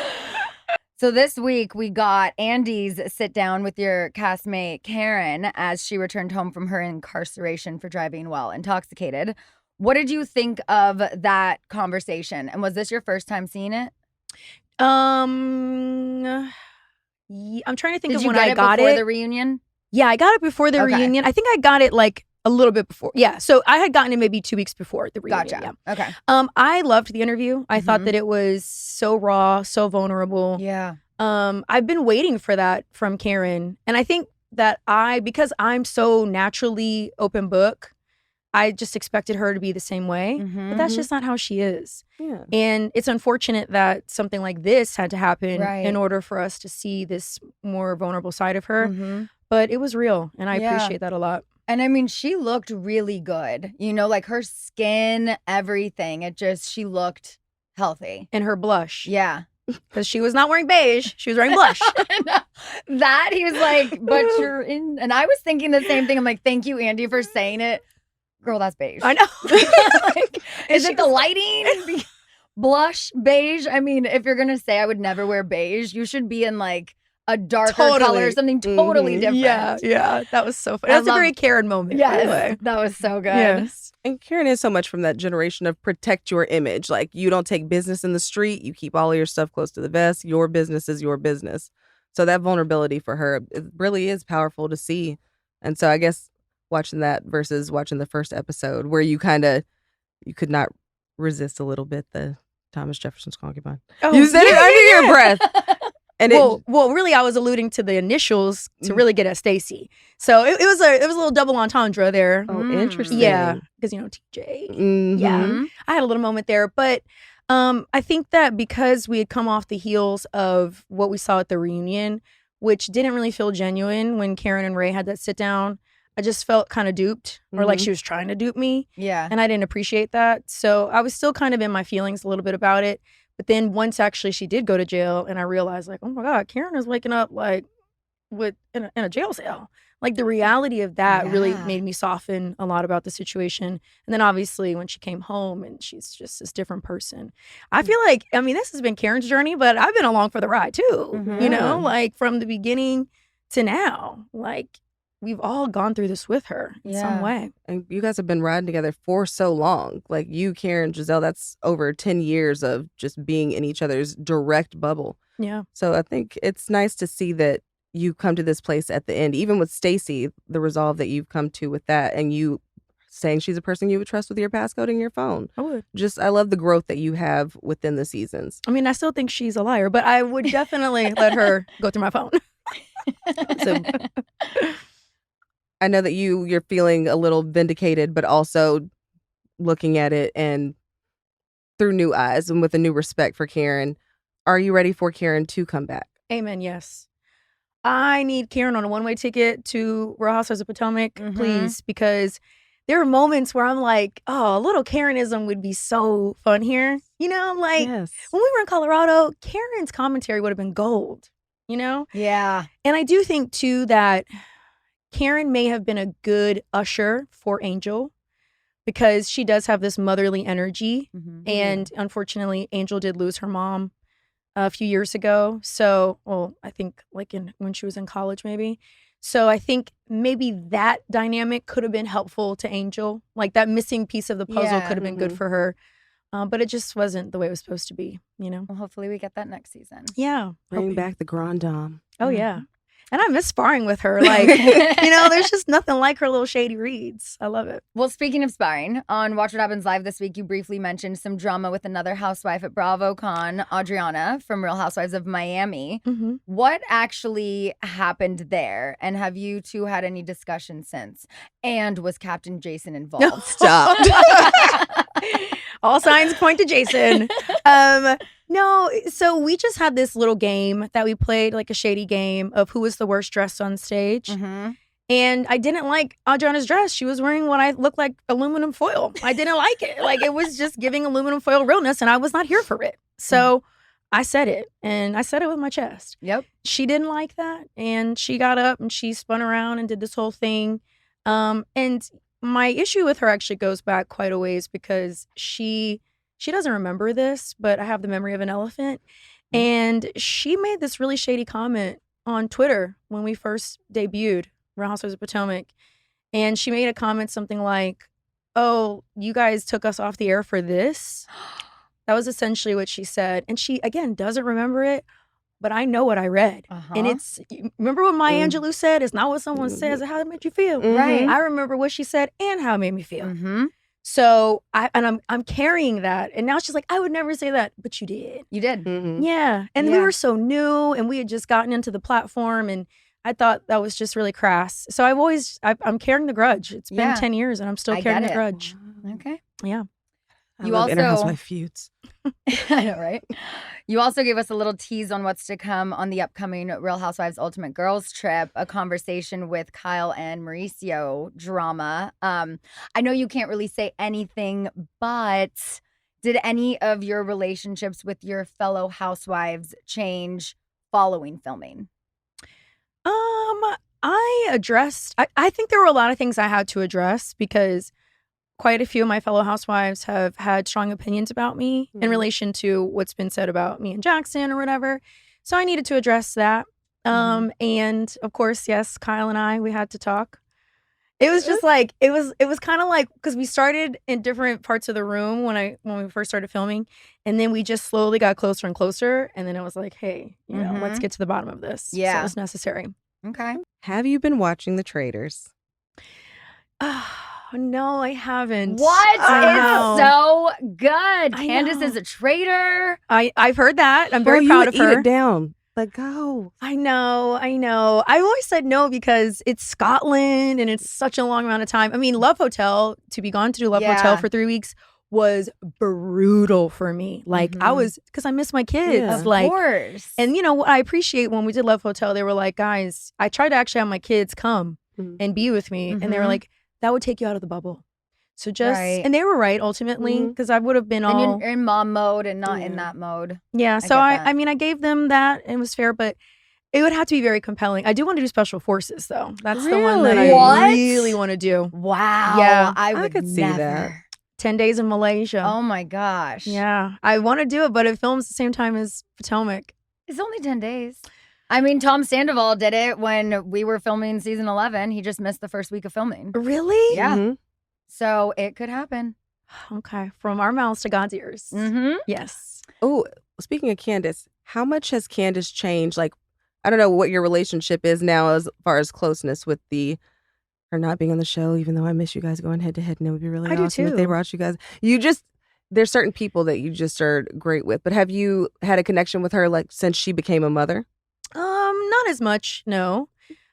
So this week we got Andy's sit down with your castmate Karen as she returned home from her incarceration for driving while intoxicated. What did you think of that conversation? And was this your first time seeing it? I'm trying to think Did of you when get I it got before it. the reunion? Yeah, I got it before the Okay. reunion. I think I got it like a little bit before. Yeah, so I had gotten it maybe 2 weeks before the reunion. Gotcha. Yeah. Okay. I loved the interview. I thought Mhm. that it was so raw, so vulnerable. Yeah. I've been waiting for that from Karen. And I think that because I'm so naturally open book, I just expected her to be the same way. Mhm. But that's just not how she is. Yeah. And it's unfortunate that something like this had to happen Right. in order for us to see this more vulnerable side of her. Mhm. But it was real. And I Yeah. appreciate that a lot. And I mean, she looked really good. You know, like her skin, everything. She looked healthy. And her blush. Yeah. Because she was not wearing beige. She was wearing blush. That he was like, but you're in. And I was thinking the same thing. I'm like, thank you, Andy, for saying it. Girl, that's beige. I know. Like, is it the lighting? Blush, beige? I mean, if you're going to say I would never wear beige, you should be in like a darker color, Totally. something totally Mhm. different. Yeah. That was so fun. I That was a love- very Karen moment. by the Yes, way. that was so good. Yes. And Karen is so much from that generation of protect your image. Like, you don't take business in the street. You keep all of your stuff close to the vest. Your business is your business. So that vulnerability for her, it really is powerful to see. And so I guess watching that versus watching the first episode where you could not resist a little bit the Thomas Jefferson's concubine. Oh, You said it under your breath. And well, really, I was alluding to the initials to really get at Stacey. So it was a little double entendre there. oh, interesting. Yeah, because TJ. Mhm. Yeah, I had a little moment there, but I think that because we had come off the heels of what we saw at the reunion, which didn't really feel genuine when Karen and Ray had that sit down, I just felt kind of duped, or like Mhm. she was trying to dupe me, Yeah. and I didn't appreciate that. So I was still kind of in my feelings a little bit about it. But then once actually she did go to jail, and I realized like, oh my God, Karen is waking up like in a jail cell. Like the reality of that really Yeah. made me soften a lot about the situation. And then obviously when she came home and she's just this different person. I feel like, this has been Karen's journey, but I've been along for the ride too. Mhm. You know, Yeah. like from the beginning to now, like we've all gone through this with her in Yeah. some way. And you guys have been riding together for so long. Like you, Karen, Giselle, that's over 10 years of just being in each other's direct bubble. Yeah. So I think it's nice to see that you come to this place at the end, even with Stacey, the resolve that you've come to with that, and you saying she's a person you would trust with your passcode and your phone. I would. I love the growth that you have within the seasons. I still think she's a liar, but I would definitely let her go through my phone. So I know that you're feeling a little vindicated, but also looking at it and through new eyes and with a new respect for Karen. Are you ready for Karen to come back? Amen. Yes. I need Karen on a one-way ticket to Real Housewives of Potomac, Mhm. please, because there are moments where I'm like, oh, a little Karenism would be so fun here. Like Yes. when we were in Colorado, Karen's commentary would have been gold, Yeah. And I do think, too, that Karen may have been a good usher for Angel because she does have this motherly energy. Mhm. And unfortunately, Angel did lose her mom a few years ago. So, I think like when she was in college, maybe. So I think maybe that dynamic could have been helpful to Angel. Like that missing piece of the puzzle Yeah. could have been good for her. But it just wasn't the way it was supposed to be, Well, hopefully we get that next season. Yeah. Bring Hoping- back the Grand Dame. Oh, yeah. And I miss sparring with her. Like, there's just nothing like her little shady reads. I love it. Well, speaking of sparring, on Watch What Happens Live this week, you briefly mentioned some drama with another housewife at BravoCon, Adriana from Real Housewives of Miami. Mm-hmm. What actually happened there? And have you two had any discussion since? And was Captain Jason involved? Stop. All signs point to Jason. No, so we just had this little game that we played, like a shady game of who was the worst dressed on stage. Mhm. And I didn't like Adriana's dress. She was wearing what I looked like aluminum foil. I didn't like it. Like, it was just giving aluminum foil realness, and I was not here for it. So I said it, and I said it with my chest. Yep. She didn't like that, and she got up and she spun around and did this whole thing. And my issue with her actually goes back quite a ways, because she doesn't remember this, but I have the memory of an elephant. And she made this really shady comment on Twitter when we first debuted Real Housewives of Potomac. And she made a comment something like, "Oh, you guys took us off the air for this?" That was essentially what she said. And she, again, doesn't remember it, but I know what I read. And it's, remember what Maya Angelou said? It's not what someone says, it's how it made you feel. Right. I remember what she said and how it made me feel. So I'm carrying that. And now she's like, "I would never say that," but you did. You did. Yeah. And we were so new, and we had just gotten into the platform, and I thought that was just really crass. So I'm carrying the grudge. It's been 10 years, and I'm still carrying the grudge. Okay. Yeah. I love inner housewife feuds. I know, right? You also gave us a little tease on what's to come on the upcoming Real Housewives Ultimate Girls Trip, a conversation with Kyle and Mauricio drama. I know you can't really say anything, but did any of your relationships with your fellow housewives change following filming? I think there were a lot of things I had to address, because quite a few of my fellow housewives have had strong opinions about me in relation to what's been said about me and Jackson or whatever. So I needed to address that. And of course, yes, Kyle and we had to talk. It was just like, it was kind of like, because we started in different parts of the room when we first started filming, and then we just slowly got closer and closer. And then it was like, hey, you know, let's get to the bottom of this. Yeah. So it was necessary. Okay. Have you been watching The Traitors? No, I haven't. What? It's so good. I Candace know. is a traitor. I've heard that. I'm very Girl, proud you of would her. Eat it down. Like, go. I know. I always said no, because it's Scotland and it's such a long amount of time. I mean, Love Hotel, to be gone to do Love Hotel for 3 weeks was brutal for me. Like, I was, because I miss my kids. Yeah. Of Like, course. and you know what I appreciate when we did Love Hotel, they were like, "Guys, I tried to actually have my kids come and be with me." And they were like, "That would take you out of the bubble." So just, and they were right ultimately, because I would have been all. And you're in mom mode and not in that mode. Yeah. So get that. I mean, I gave them that and it was fair, but it would have to be very compelling. I do want to do Special Forces, though. That's the one that I What? really want to do. Wow. Yeah. I would could see never. that. 10 days in Malaysia. Oh my gosh. Yeah. I want to do it, but it films the same time as Potomac. It's only 10 days. I mean, Tom Sandoval did it when we were filming season 11. He just missed the first week of filming. Really? Yeah. So it could happen. Okay. From our mouths to God's ears. Yes. Oh, speaking of Candace, how much has Candace changed? Like, I don't know what your relationship is now as far as closeness with her not being on the show, even though I miss you guys going head to head, and it would be really awesome if they brought you guys. There's certain people that you just are great with, but have you had a connection with her like since she became a mother? Not as much, no.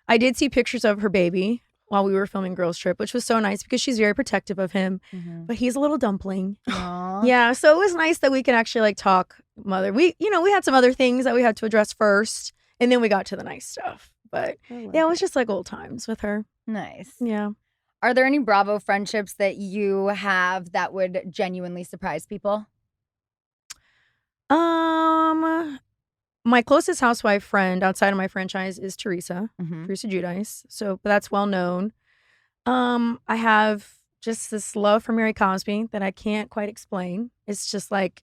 I did see pictures of her baby while we were filming Girls Trip, which was so nice because she's very protective of him, but he's a little dumpling. Aww. Yeah, so it was nice that we could actually like talk mother. We had some other things that we had to address first, and then we got to the nice stuff. But yeah, it was just like old times with her. Nice. Yeah. Are there any Bravo friendships that you have that would genuinely surprise people? My closest housewife friend outside of my franchise is Teresa Giudice. So, but that's well known. I have just this love for Mary Cosby that I can't quite explain. It's just like,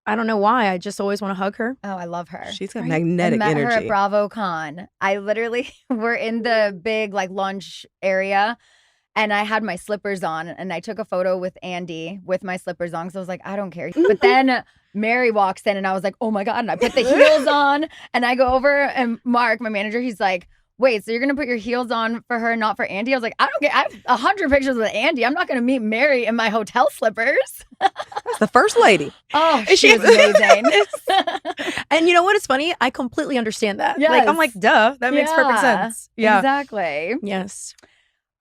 I don't know why. I just always want to hug her. Oh, I love her. She's got magnetic I met energy. her at BravoCon. I literally, we're in the big like lunch area, and I had my slippers on, and I took a photo with Andy with my slippers on. So I was like, I don't care. But then Mary walks in, and I was like, oh my God. And I put the heels on, and I go over, and Mark, my manager, he's like, wait, so you're going to put your heels on for her, not for Andy? I was like, I don't get, I have 100 pictures with Andy. I'm not going to meet Mary in my hotel slippers. That's the first lady. Oh, she was amazing. And you know what is funny? I completely understand that. Yes. Like, I'm like, duh, that makes perfect sense. Yeah. Exactly. Yes.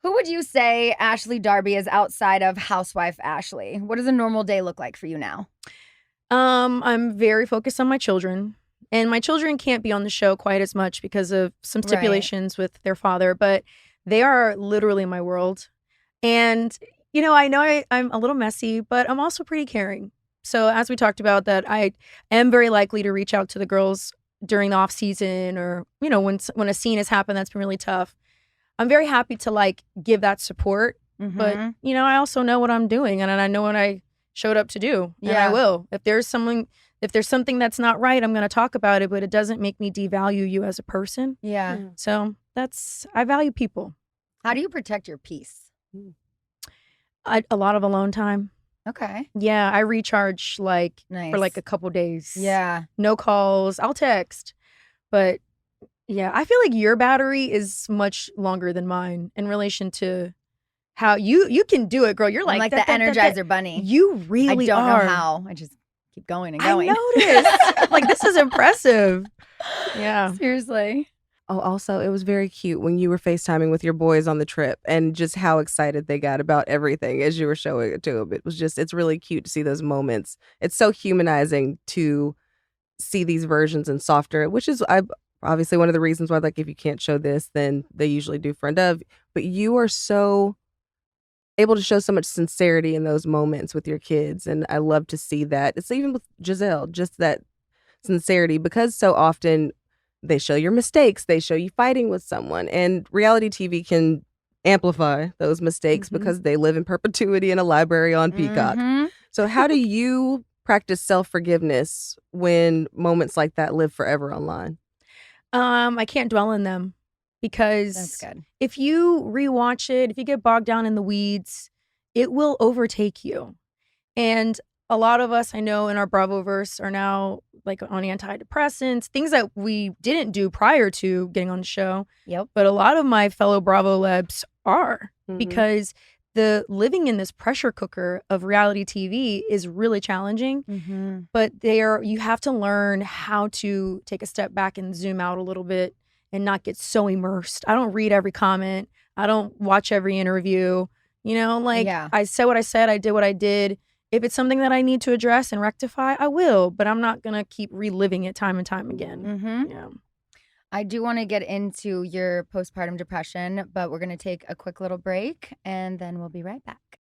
Who would you say Ashley Darby is outside of Housewife Ashley? What does a normal day look like for you now? I'm very focused on my children. And my children can't be on the show quite as much because of some stipulations with their father. But They are literally my world. And, I know I'm a little messy, but I'm also pretty caring. So as we talked about that, I am very likely to reach out to the girls during the off season or, when a scene has happened that's been really tough. I'm very happy to like give that support. But, I also know what I'm doing and I know what I showed up to do. And I will. If there's something that's not right, I'm going to talk about it, but it doesn't make me devalue you as a person. Yeah. So I value people. How do you protect your peace? A lot of alone time. Okay. Yeah, I recharge Nice. for like a couple days. Yeah. No calls. I'll text. But yeah, I feel like your battery is much longer than mine in relation to how you can do it, girl. You're I'm like the Energizer Bunny. You really I don't are. know how. I just keep going and going. I noticed. Like, this is impressive. Yeah. Seriously. Oh, also, it was very cute when you were FaceTiming with your boys on the trip and just how excited they got about everything as you were showing it to them. It's really cute to see those moments. It's so humanizing to see these versions and softer, which is obviously one of the reasons why, like, if you can't show this, then they usually do friend of. But you are so able to show so much sincerity in those moments with your kids. And I love to see that. It's even with Giselle, just that sincerity, because so often they show your mistakes. They show you fighting with someone. And reality TV can amplify those mistakes because they live in perpetuity in a library on Peacock. So how do you practice self-forgiveness when moments like that live forever online? I can't dwell in them because That's good. if you rewatch it, if you get bogged down in the weeds, it will overtake you. And a lot of us I know in our Bravoverse are now like on antidepressants, things that we didn't do prior to getting on the show. Yep. But a lot of my fellow Bravo lebs are because the living in this pressure cooker of reality TV is really challenging. But you have to learn how to take a step back and zoom out a little bit and not get so immersed. I don't read every comment. I don't watch every interview. I said what I said. I did what I did. If it's something that I need to address and rectify, I will. But I'm not going to keep reliving it time and time again. Yeah. I do want to get into your postpartum depression, but we're going to take a quick little break and then we'll be right back.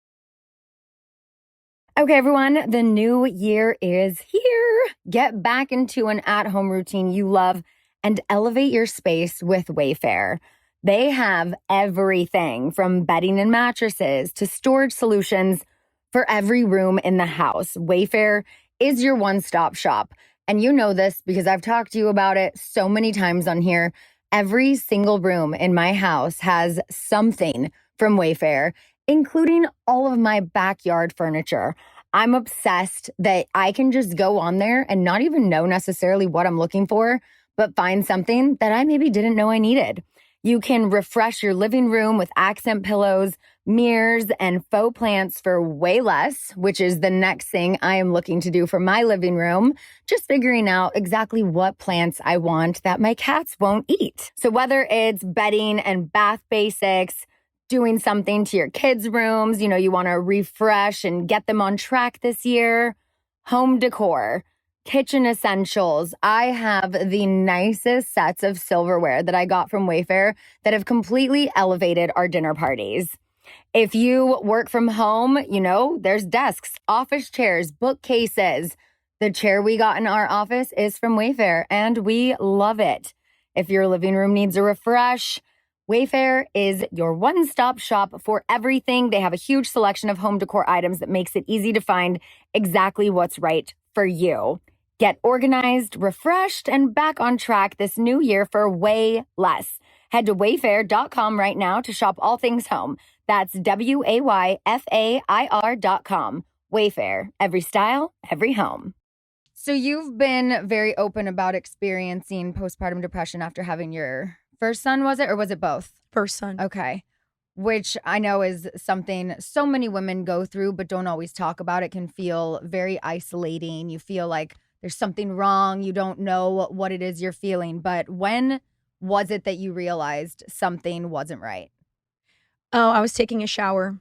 Okay, everyone, the new year is here. Get back into an at-home routine you love and elevate your space with Wayfair. They have everything from bedding and mattresses to storage solutions for every room in the house. Wayfair is your one-stop shop. And you know this because I've talked to you about it so many times on here. Every single room in my house has something from Wayfair, including all of my backyard furniture. I'm obsessed that I can just go on there and not even know necessarily what I'm looking for, but find something that I maybe didn't know I needed. You can refresh your living room with accent pillows, mirrors, and faux plants for way less, which is the next thing I am looking to do for my living room. Just figuring out exactly what plants I want that my cats won't eat. So whether it's bedding and bath basics, doing something to your kids' rooms, you want to refresh and get them on track this year, home decor, kitchen essentials. I have the nicest sets of silverware that I got from Wayfair that have completely elevated our dinner parties. If you work from home, there's desks, office chairs, bookcases. The chair we got in our office is from Wayfair, and we love it. If your living room needs a refresh, Wayfair is your one-stop shop for everything. They have a huge selection of home decor items that makes it easy to find exactly what's right for you. Get organized, refreshed, and back on track this new year for way less. Head to wayfair.com right now to shop all things home. That's WAYFAIR.com. Wayfair, every style, every home. So you've been very open about experiencing postpartum depression after having your first son, was it? Or was it both? First son. Okay. Which I know is something so many women go through but don't always talk about. It can feel very isolating. You feel like there's something wrong. You don't know what it is you're feeling. But when was it that you realized something wasn't right? Oh, I was taking a shower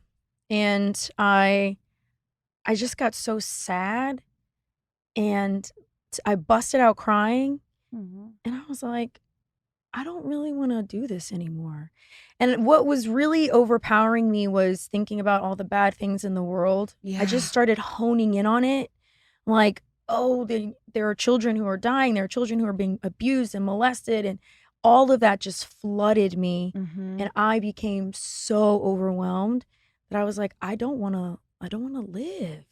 and I just got so sad and I busted out crying and I was like, I don't really want to do this anymore. And what was really overpowering me was thinking about all the bad things in the world. I just started honing in on it. Like, oh, there are children who are dying. There are children who are being abused and molested. And all of that just flooded me. Mhm. And I became so overwhelmed that I was like, I don't want to live.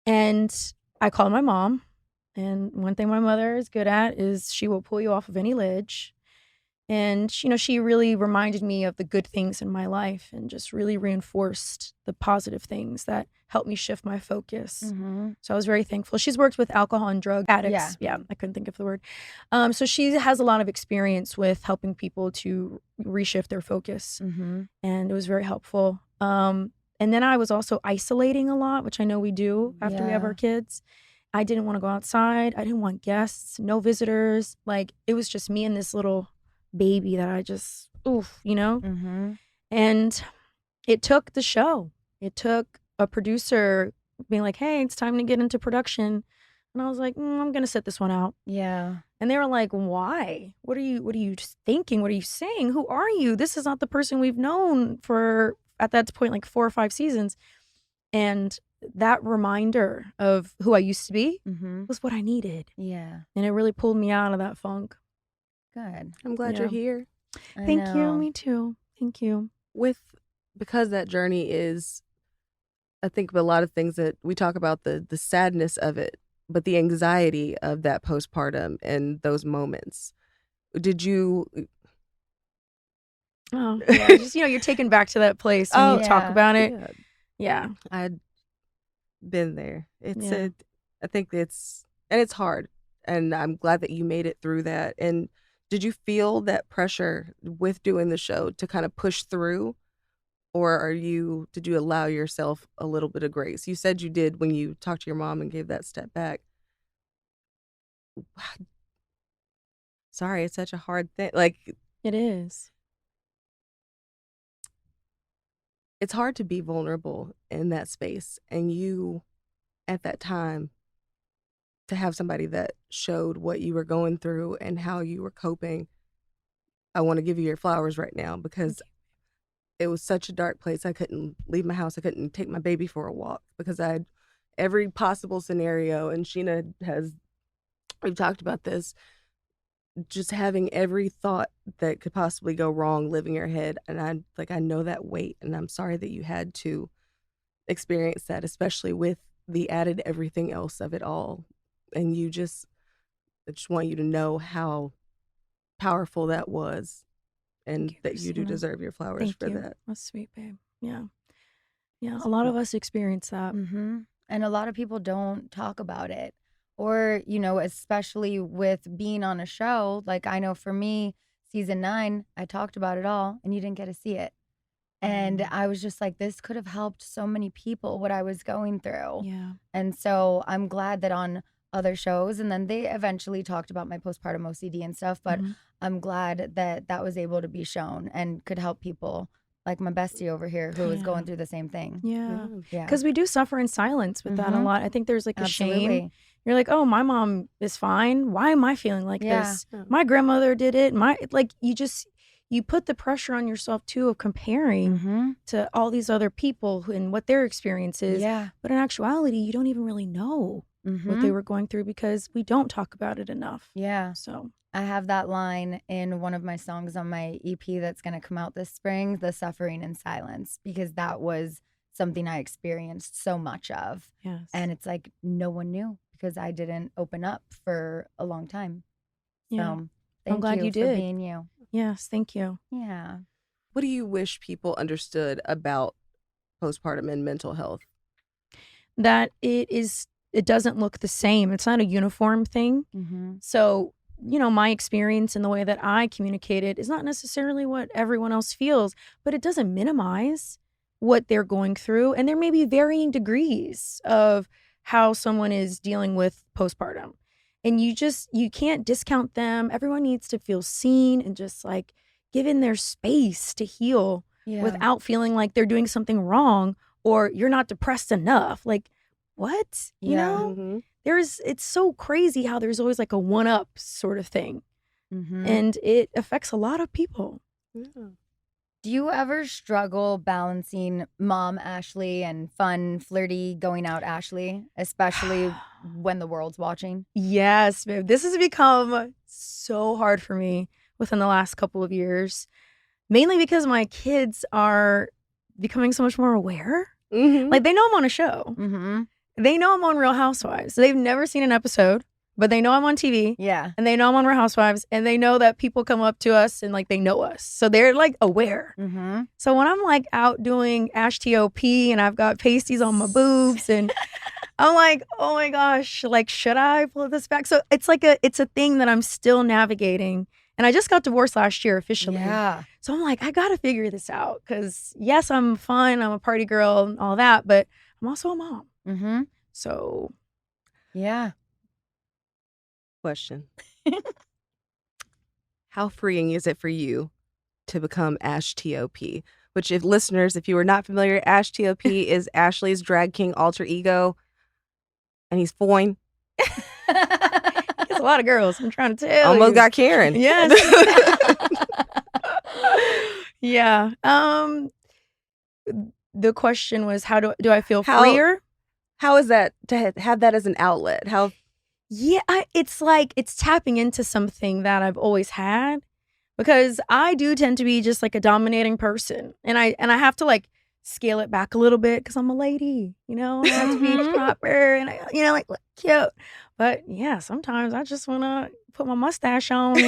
And I called my mom. And one thing my mother is good at is she will pull you off of any ledge. And, she really reminded me of the good things in my life and just really reinforced the positive things that helped me shift my focus. Mhm. So I was very thankful. She's worked with alcohol and drug addicts. Yeah, I couldn't think of the word. So she has a lot of experience with helping people to reshift their focus. Mhm. And it was very helpful. And then I was also isolating a lot, which I know we do after we have Yeah. our kids. I didn't want to go outside. I didn't want guests, no visitors. Like, it was just me and this little baby that I just, Mhm. And it took the show. It took a producer being like, hey, it's time to get into production. And I was like, I'm going to sit this one out. Yeah. And they were like, why? What are you thinking? What are you saying? Who are you? This is not the person we've known for, at that point, like 4 or 5 seasons. And that reminder of who I used to be Mhm. was what I needed. Yeah. And it really pulled me out of that funk. Good. I'm glad Yeah. you're here. I Thank you. know. Me too. Thank you. Because that journey is, I think, a lot of things that we talk about, the sadness of it, but the anxiety of that postpartum and those moments. Did you? Oh, yeah. Just, you're taken back to that place when Oh, you talk yeah. about it. Yeah, Yeah. I'd been there. Yeah. I think it's hard, and I'm glad that you made it through that. And did you feel that pressure with doing the show to kind of push through, or did you allow yourself a little bit of grace? You said you did when you talked to your mom and gave that step back. Sorry, it's such a hard thing. Like, It is. it's hard to be vulnerable in that space, and you, at that time, to have somebody that showed what you were going through and how you were coping. I want to give you your flowers right now because it was such a dark place. I couldn't leave my house. I couldn't take my baby for a walk because I had every possible scenario. And we've talked about this, just having every thought that could possibly go wrong live in your head. And I know that weight, and I'm sorry that you had to experience that, especially with the added everything else of it all. And I just want you to know how powerful that was, and Thank you, that you do Krystina. deserve your flowers Thank for you. that. That's sweet, babe. Yeah. Yeah. A lot of us experience that. Mm-hmm. And a lot of people don't talk about it. Or, especially with being on a show, like I know for me, season 9, I talked about it all and you didn't get to see it. And I was just like, this could have helped so many people, what I was going through. Yeah. And so I'm glad that on other shows, and then they eventually talked about my postpartum OCD and stuff, but Mhm. I'm glad that that was able to be shown and could help people like my bestie over here who was going through the same thing. Yeah. Yeah. Because we do suffer in silence with that a Mhm. lot. I think there's like a shame. Absolutely. You're like, oh, my mom is fine. Why am I feeling like Yeah. this? My grandmother did it. You put the pressure on yourself too of comparing Mm-hmm. to all these other people and what their experience is. Yeah. But in actuality, you don't even really know what they were going through because we don't talk about it enough. Yeah. So I have that line in one of my songs on my EP that's going to come out this spring, The Suffering in Silence, because that was something I experienced so much of. yes. And it's like no one knew because I didn't open up for a long time. Yeah. So thank glad you for did. being you. Yes, thank you. Yeah. What do you wish people understood about postpartum and mental health? That it doesn't look the same. It's not a uniform thing. Mm-hmm. So, my experience and the way that I communicate it is not necessarily what everyone else feels, but it doesn't minimize what they're going through. And there may be varying degrees of how someone is dealing with postpartum. And you can't discount them. Everyone needs to feel seen and just like given their space to heal without feeling like they're doing something wrong or you're not depressed enough. Like, what? You Yeah. know? Mhm. It's so crazy how there's always like a one-up sort of thing. and it affects a lot of people. Yeah. Do you ever struggle balancing mom Ashley and fun, flirty, going out Ashley, especially when the world's watching? Yes, babe. This has become so hard for me within the last couple of years, mainly because my kids are becoming so much more aware. Like, they know I'm on a show. They know I'm on Real Housewives. They've never seen an episode, but they know I'm on TV. Yeah. And they know I'm on Real Housewives, and they know that people come up to us and like they know us. So they're like aware. So when I'm like out doing Ash TOP and I've got pasties on my boobs and I'm like, oh my gosh, like, should I pull this back? So it's like it's a thing that I'm still navigating. And I just got divorced last year officially. Yeah. So I'm like, I got to figure this out because yes, I'm fun. I'm a party girl and all that, but I'm also a mom. So. Yeah. Question. How freeing is it for you to become Ash TOP? Which, if listeners, if you are not familiar, Ash TOP is Ashley's drag king alter ego, and he's fine. There's a lot of girls. I'm trying to tell Almost you. got Karen. Yes. Yeah. The question was, how do I feel freer? How is that to have that as an outlet? How? Yeah, it's like it's tapping into something that I've always had, because I do tend to be just like a dominating person, and I have to like scale it back a little bit because I'm a lady, you know. I have to be proper and I, like look cute. But yeah, sometimes I just want to put my mustache on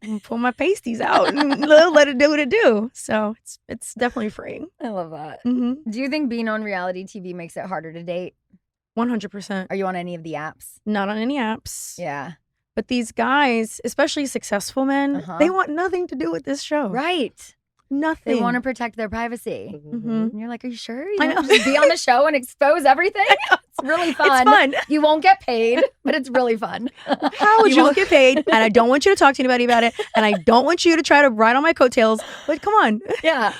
and pull my pasties out and let it do what it do. So it's definitely freeing. I love that. Mm-hmm. Do you think being on reality TV makes it harder to date? 100%. Are you on any of the apps? Not on any apps. Yeah. But these guys, especially successful men, they want nothing to do with this show. Right. Nothing. They want to protect their privacy. Mm-hmm. And you're like, are you sure? You I don't know. just be on the show and expose everything? It's really fun. It's fun. You won't get paid, but it's really fun. How would you won't get paid, and I don't want you to talk to anybody about it, and I don't want you to try to ride on my coattails. But come on. Yeah.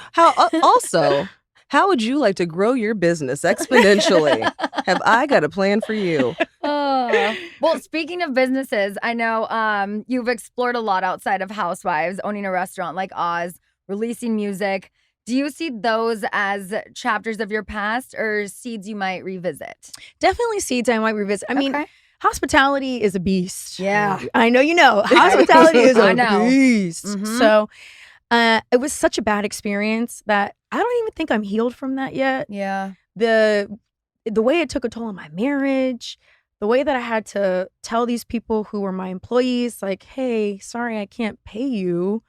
How would you like to grow your business exponentially? Have I got a plan for you? Well, speaking of businesses, I know you've explored a lot outside of Housewives, owning a restaurant like Oz, releasing music. Do you see those as chapters of your past or seeds you might revisit? Definitely seeds I might revisit. I mean, hospitality is a beast. Yeah. I know you know. Hospitality is a beast. Mm-hmm. So it was such a bad experience that I don't even think I'm healed from that yet. Yeah. The way it took a toll on my marriage, the way that I had to tell these people who were my employees, like, hey, sorry, I can't pay you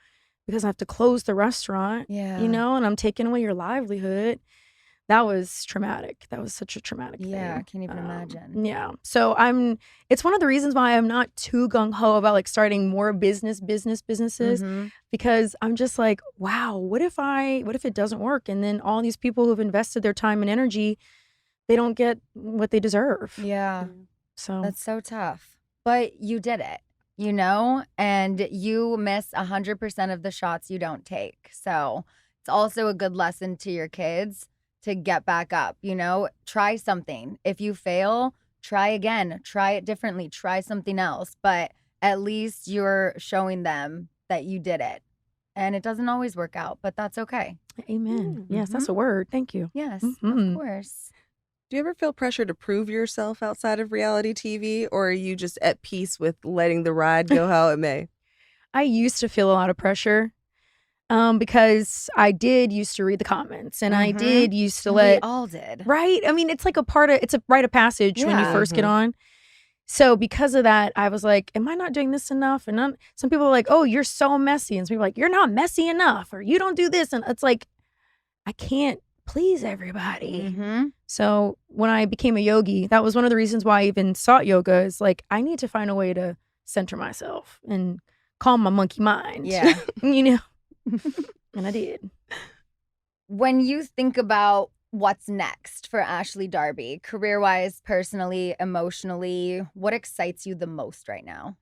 because I have to close the restaurant, and I'm taking away your livelihood. That was traumatic. That was such a traumatic thing. Yeah, I can't even imagine. Yeah. So it's one of the reasons why I'm not too gung-ho about like starting more businesses, because I'm just like, wow, what if it doesn't work? And then all these people who've invested their time and energy, they don't get what they deserve. Yeah. So that's so tough. But you did it, and you miss 100% of the shots you don't take. So it's also a good lesson to your kids to get back up, try something. If you fail, try again, try it differently, try something else. But at least you're showing them that you did it. And it doesn't always work out, but that's okay. Amen. Mm-hmm. Yes, that's a word. Thank you. Yes, Mm-hmm. of course. Do you ever feel pressure to prove yourself outside of reality TV, or are you just at peace with letting the ride go how it may? I used to feel a lot of pressure because I did used to read the comments, and I did used to We all did. Right? I mean, it's like it's a rite of passage when you first get on. So because of that, I was like, am I not doing this enough? And some people are like, oh, you're so messy. And some people are like, you're not messy enough, or you don't do this. And it's like, I can't please everybody. So when I became a yogi, that was one of the reasons why I even sought yoga, is like, I need to find a way to center myself and calm my monkey mind. Yeah. And I did. When you think about what's next for Ashley Darby, career-wise, personally, emotionally, what excites you the most right now?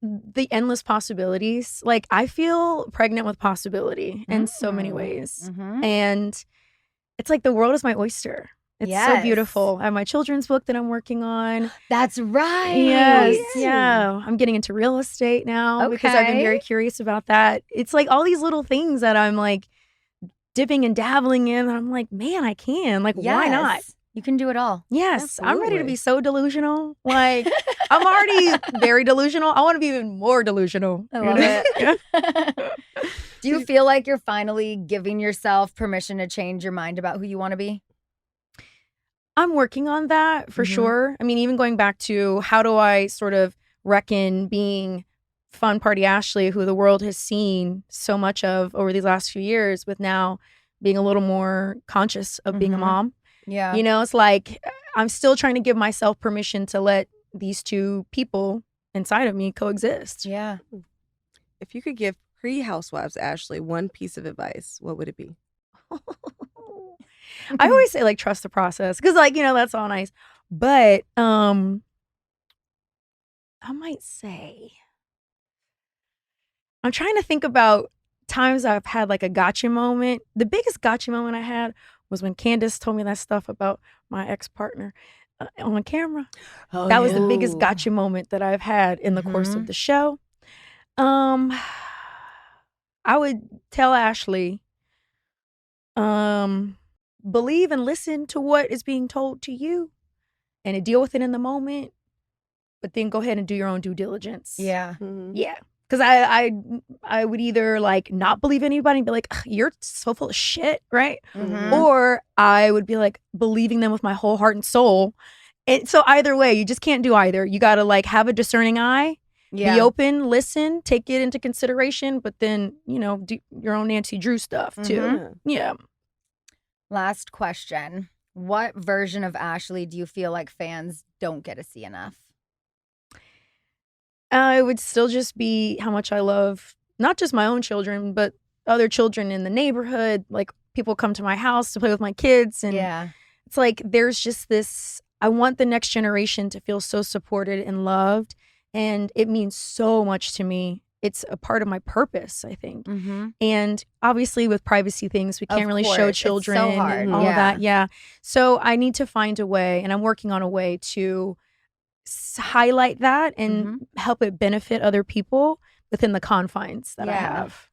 The endless possibilities. Like, I feel pregnant with possibility in so many ways. And it's like the world is my oyster. It's Yes. so beautiful. I have my children's book that I'm working on. That's right. Yes. Yeah. I'm getting into real estate now because I've been Okay. very curious about that. It's like all these little things that I'm like dipping and dabbling in. And I'm like, man, I can. Like, why not? Yes. You can do it all. Yes. I'm ready to Absolutely. be so delusional. Like, I'm already very delusional. I want to be even more delusional. I you love know? it. Do you feel like you're finally giving yourself permission to change your mind about who you want to be? I'm working on that for Mhm. sure. I mean, even going back to how do I sort of reckon being Fun Party Ashley, who the world has seen so much of over these last few years, with now being a little more conscious of being a Mhm. mom. Yeah. You know, it's like I'm still trying to give myself permission to let these two people inside of me coexist. Yeah. If you could give pre-Housewives Ashley one piece of advice, what would it be? I always say like trust the process because like, you know, that's all nice. But I might say I'm trying to think about times I've had like a gotcha moment. The biggest gotcha moment I had was when Candace told me that stuff about my ex-partner on camera. That was the biggest Ooh. gotcha moment that I've had in the course of Mhm. the show. I would tell Ashley, believe and listen to what is being told to you and to deal with it in the moment, but then go ahead and do your own due diligence. Yeah. Mhm. Yeah. Because I would either like not believe anybody and be like, "Ugh, you're so full of shit, right? Mhm. Or I would be like believing them with my whole heart and soul. And so either way, you just can't do either. You got to like have a discerning eye, Yeah. be open, listen, take it into consideration, but then, you know, do your own Nancy Drew stuff too. Mhm. Yeah. Last question. What version of Ashley do you feel like fans don't get to see enough? It would still just be how much I love not just my own children, but other children in the neighborhood. Like people come to my house to play with my kids. And Yeah. it's like there's just this, I want the next generation to feel so supported and loved. And it means so much to me. It's a part of my purpose, I think. Mm-hmm. And obviously with privacy things, we Of can't really course. show It's so children hard. and all Yeah. of that. Yeah. So I need to find a way, and I'm working on a way to highlight that and help it benefit other people within the confines that I Yeah. have.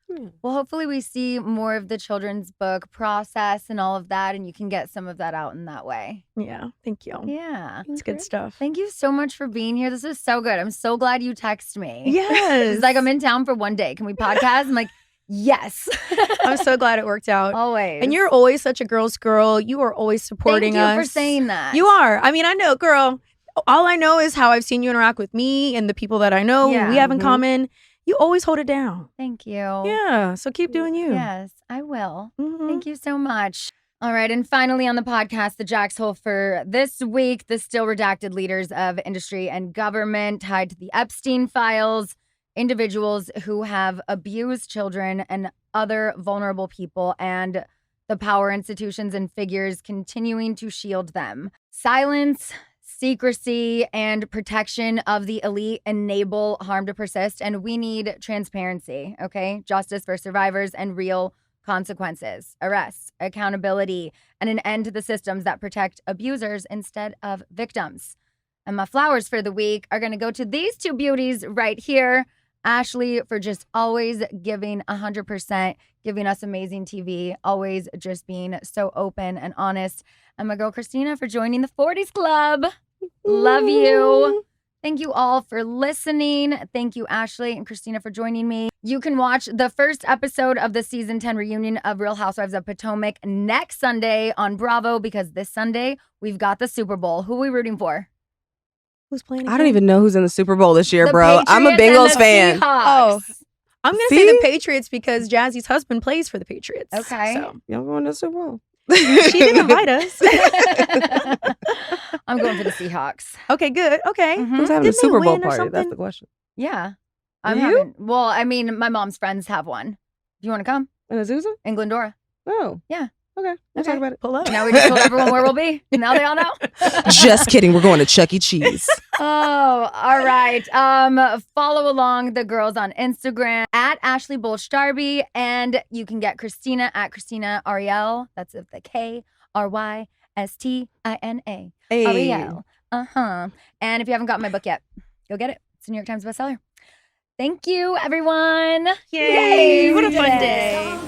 Well, hopefully we see more of the children's book process and all of that, and you can get some of that out in that way. Yeah. Thank you. Yeah. It's good stuff. Thank you so much for being here. This was so good. I'm so glad you texted me. Yes. It's like I'm in town for one day. Can we podcast? I'm like, yes. I'm so glad it worked out. Always. And you're always such a girl's girl. You are always supporting Thank you us. for saying that. You are. I mean, I know, girl. All I know is how I've seen you interact with me and the people that I know Yeah. we have in Mhm. common. You always hold it down. Thank you. Yeah. So keep doing you. Yes, I will. Mhm. Thank you so much. All right. And finally on the podcast, the Jack's Hole for this week, the still redacted leaders of industry and government tied to the Epstein files, individuals who have abused children and other vulnerable people, and the power institutions and figures continuing to shield them. Silence, secrecy, and protection of the elite enable harm to persist, and we need transparency, okay? Justice for survivors and real consequences, arrests, accountability, and an end to the systems that protect abusers instead of victims. And my flowers for the week are going to go to these two beauties right here. Ashley for just always giving 100%, giving us amazing TV, always just being so open and honest. And my girl Krystina for joining the 40s Club. Love you. Thank you all for listening. Thank you, Ashley and Krystina, for joining me. You can watch the first episode of the season 10 reunion of Real Housewives of Potomac next Sunday on Bravo, because this Sunday we've got the Super Bowl. Who are we rooting for? Who's playing? I don't again? even know who's in the Super Bowl this year, The bro. I'm a Patriots and Bengals the fan. Seahawks. I'm going to See? say the Patriots because Jazzy's husband plays for the Patriots. Okay. So. Y'all going to the Super Bowl? She didn't invite us. I'm going for the Seahawks. Okay, good. Okay. Mhm. Who's having Didn't a Super they Bowl win or party? That's something? the question. Yeah. I'm You? having, well, I mean, my mom's friends have one. Do you want to come? In Azusa? In Glendora. Oh. Yeah. Okay. We'll Okay. talk about it. Pull up. Now we just told everyone where we'll be. Now they all know. Just kidding. We're going to Chuck E. Cheese. Oh, all right. Follow along the girls on Instagram at Ashley Bolsh Darby, and you can get Krystina at Krystina Arielle. That's with the KRYLLE. Stina Hey. Arielle. And if you haven't got my book yet, go get it. It's a New York Times bestseller. Thank you, everyone. Yay. What a fun Today. day.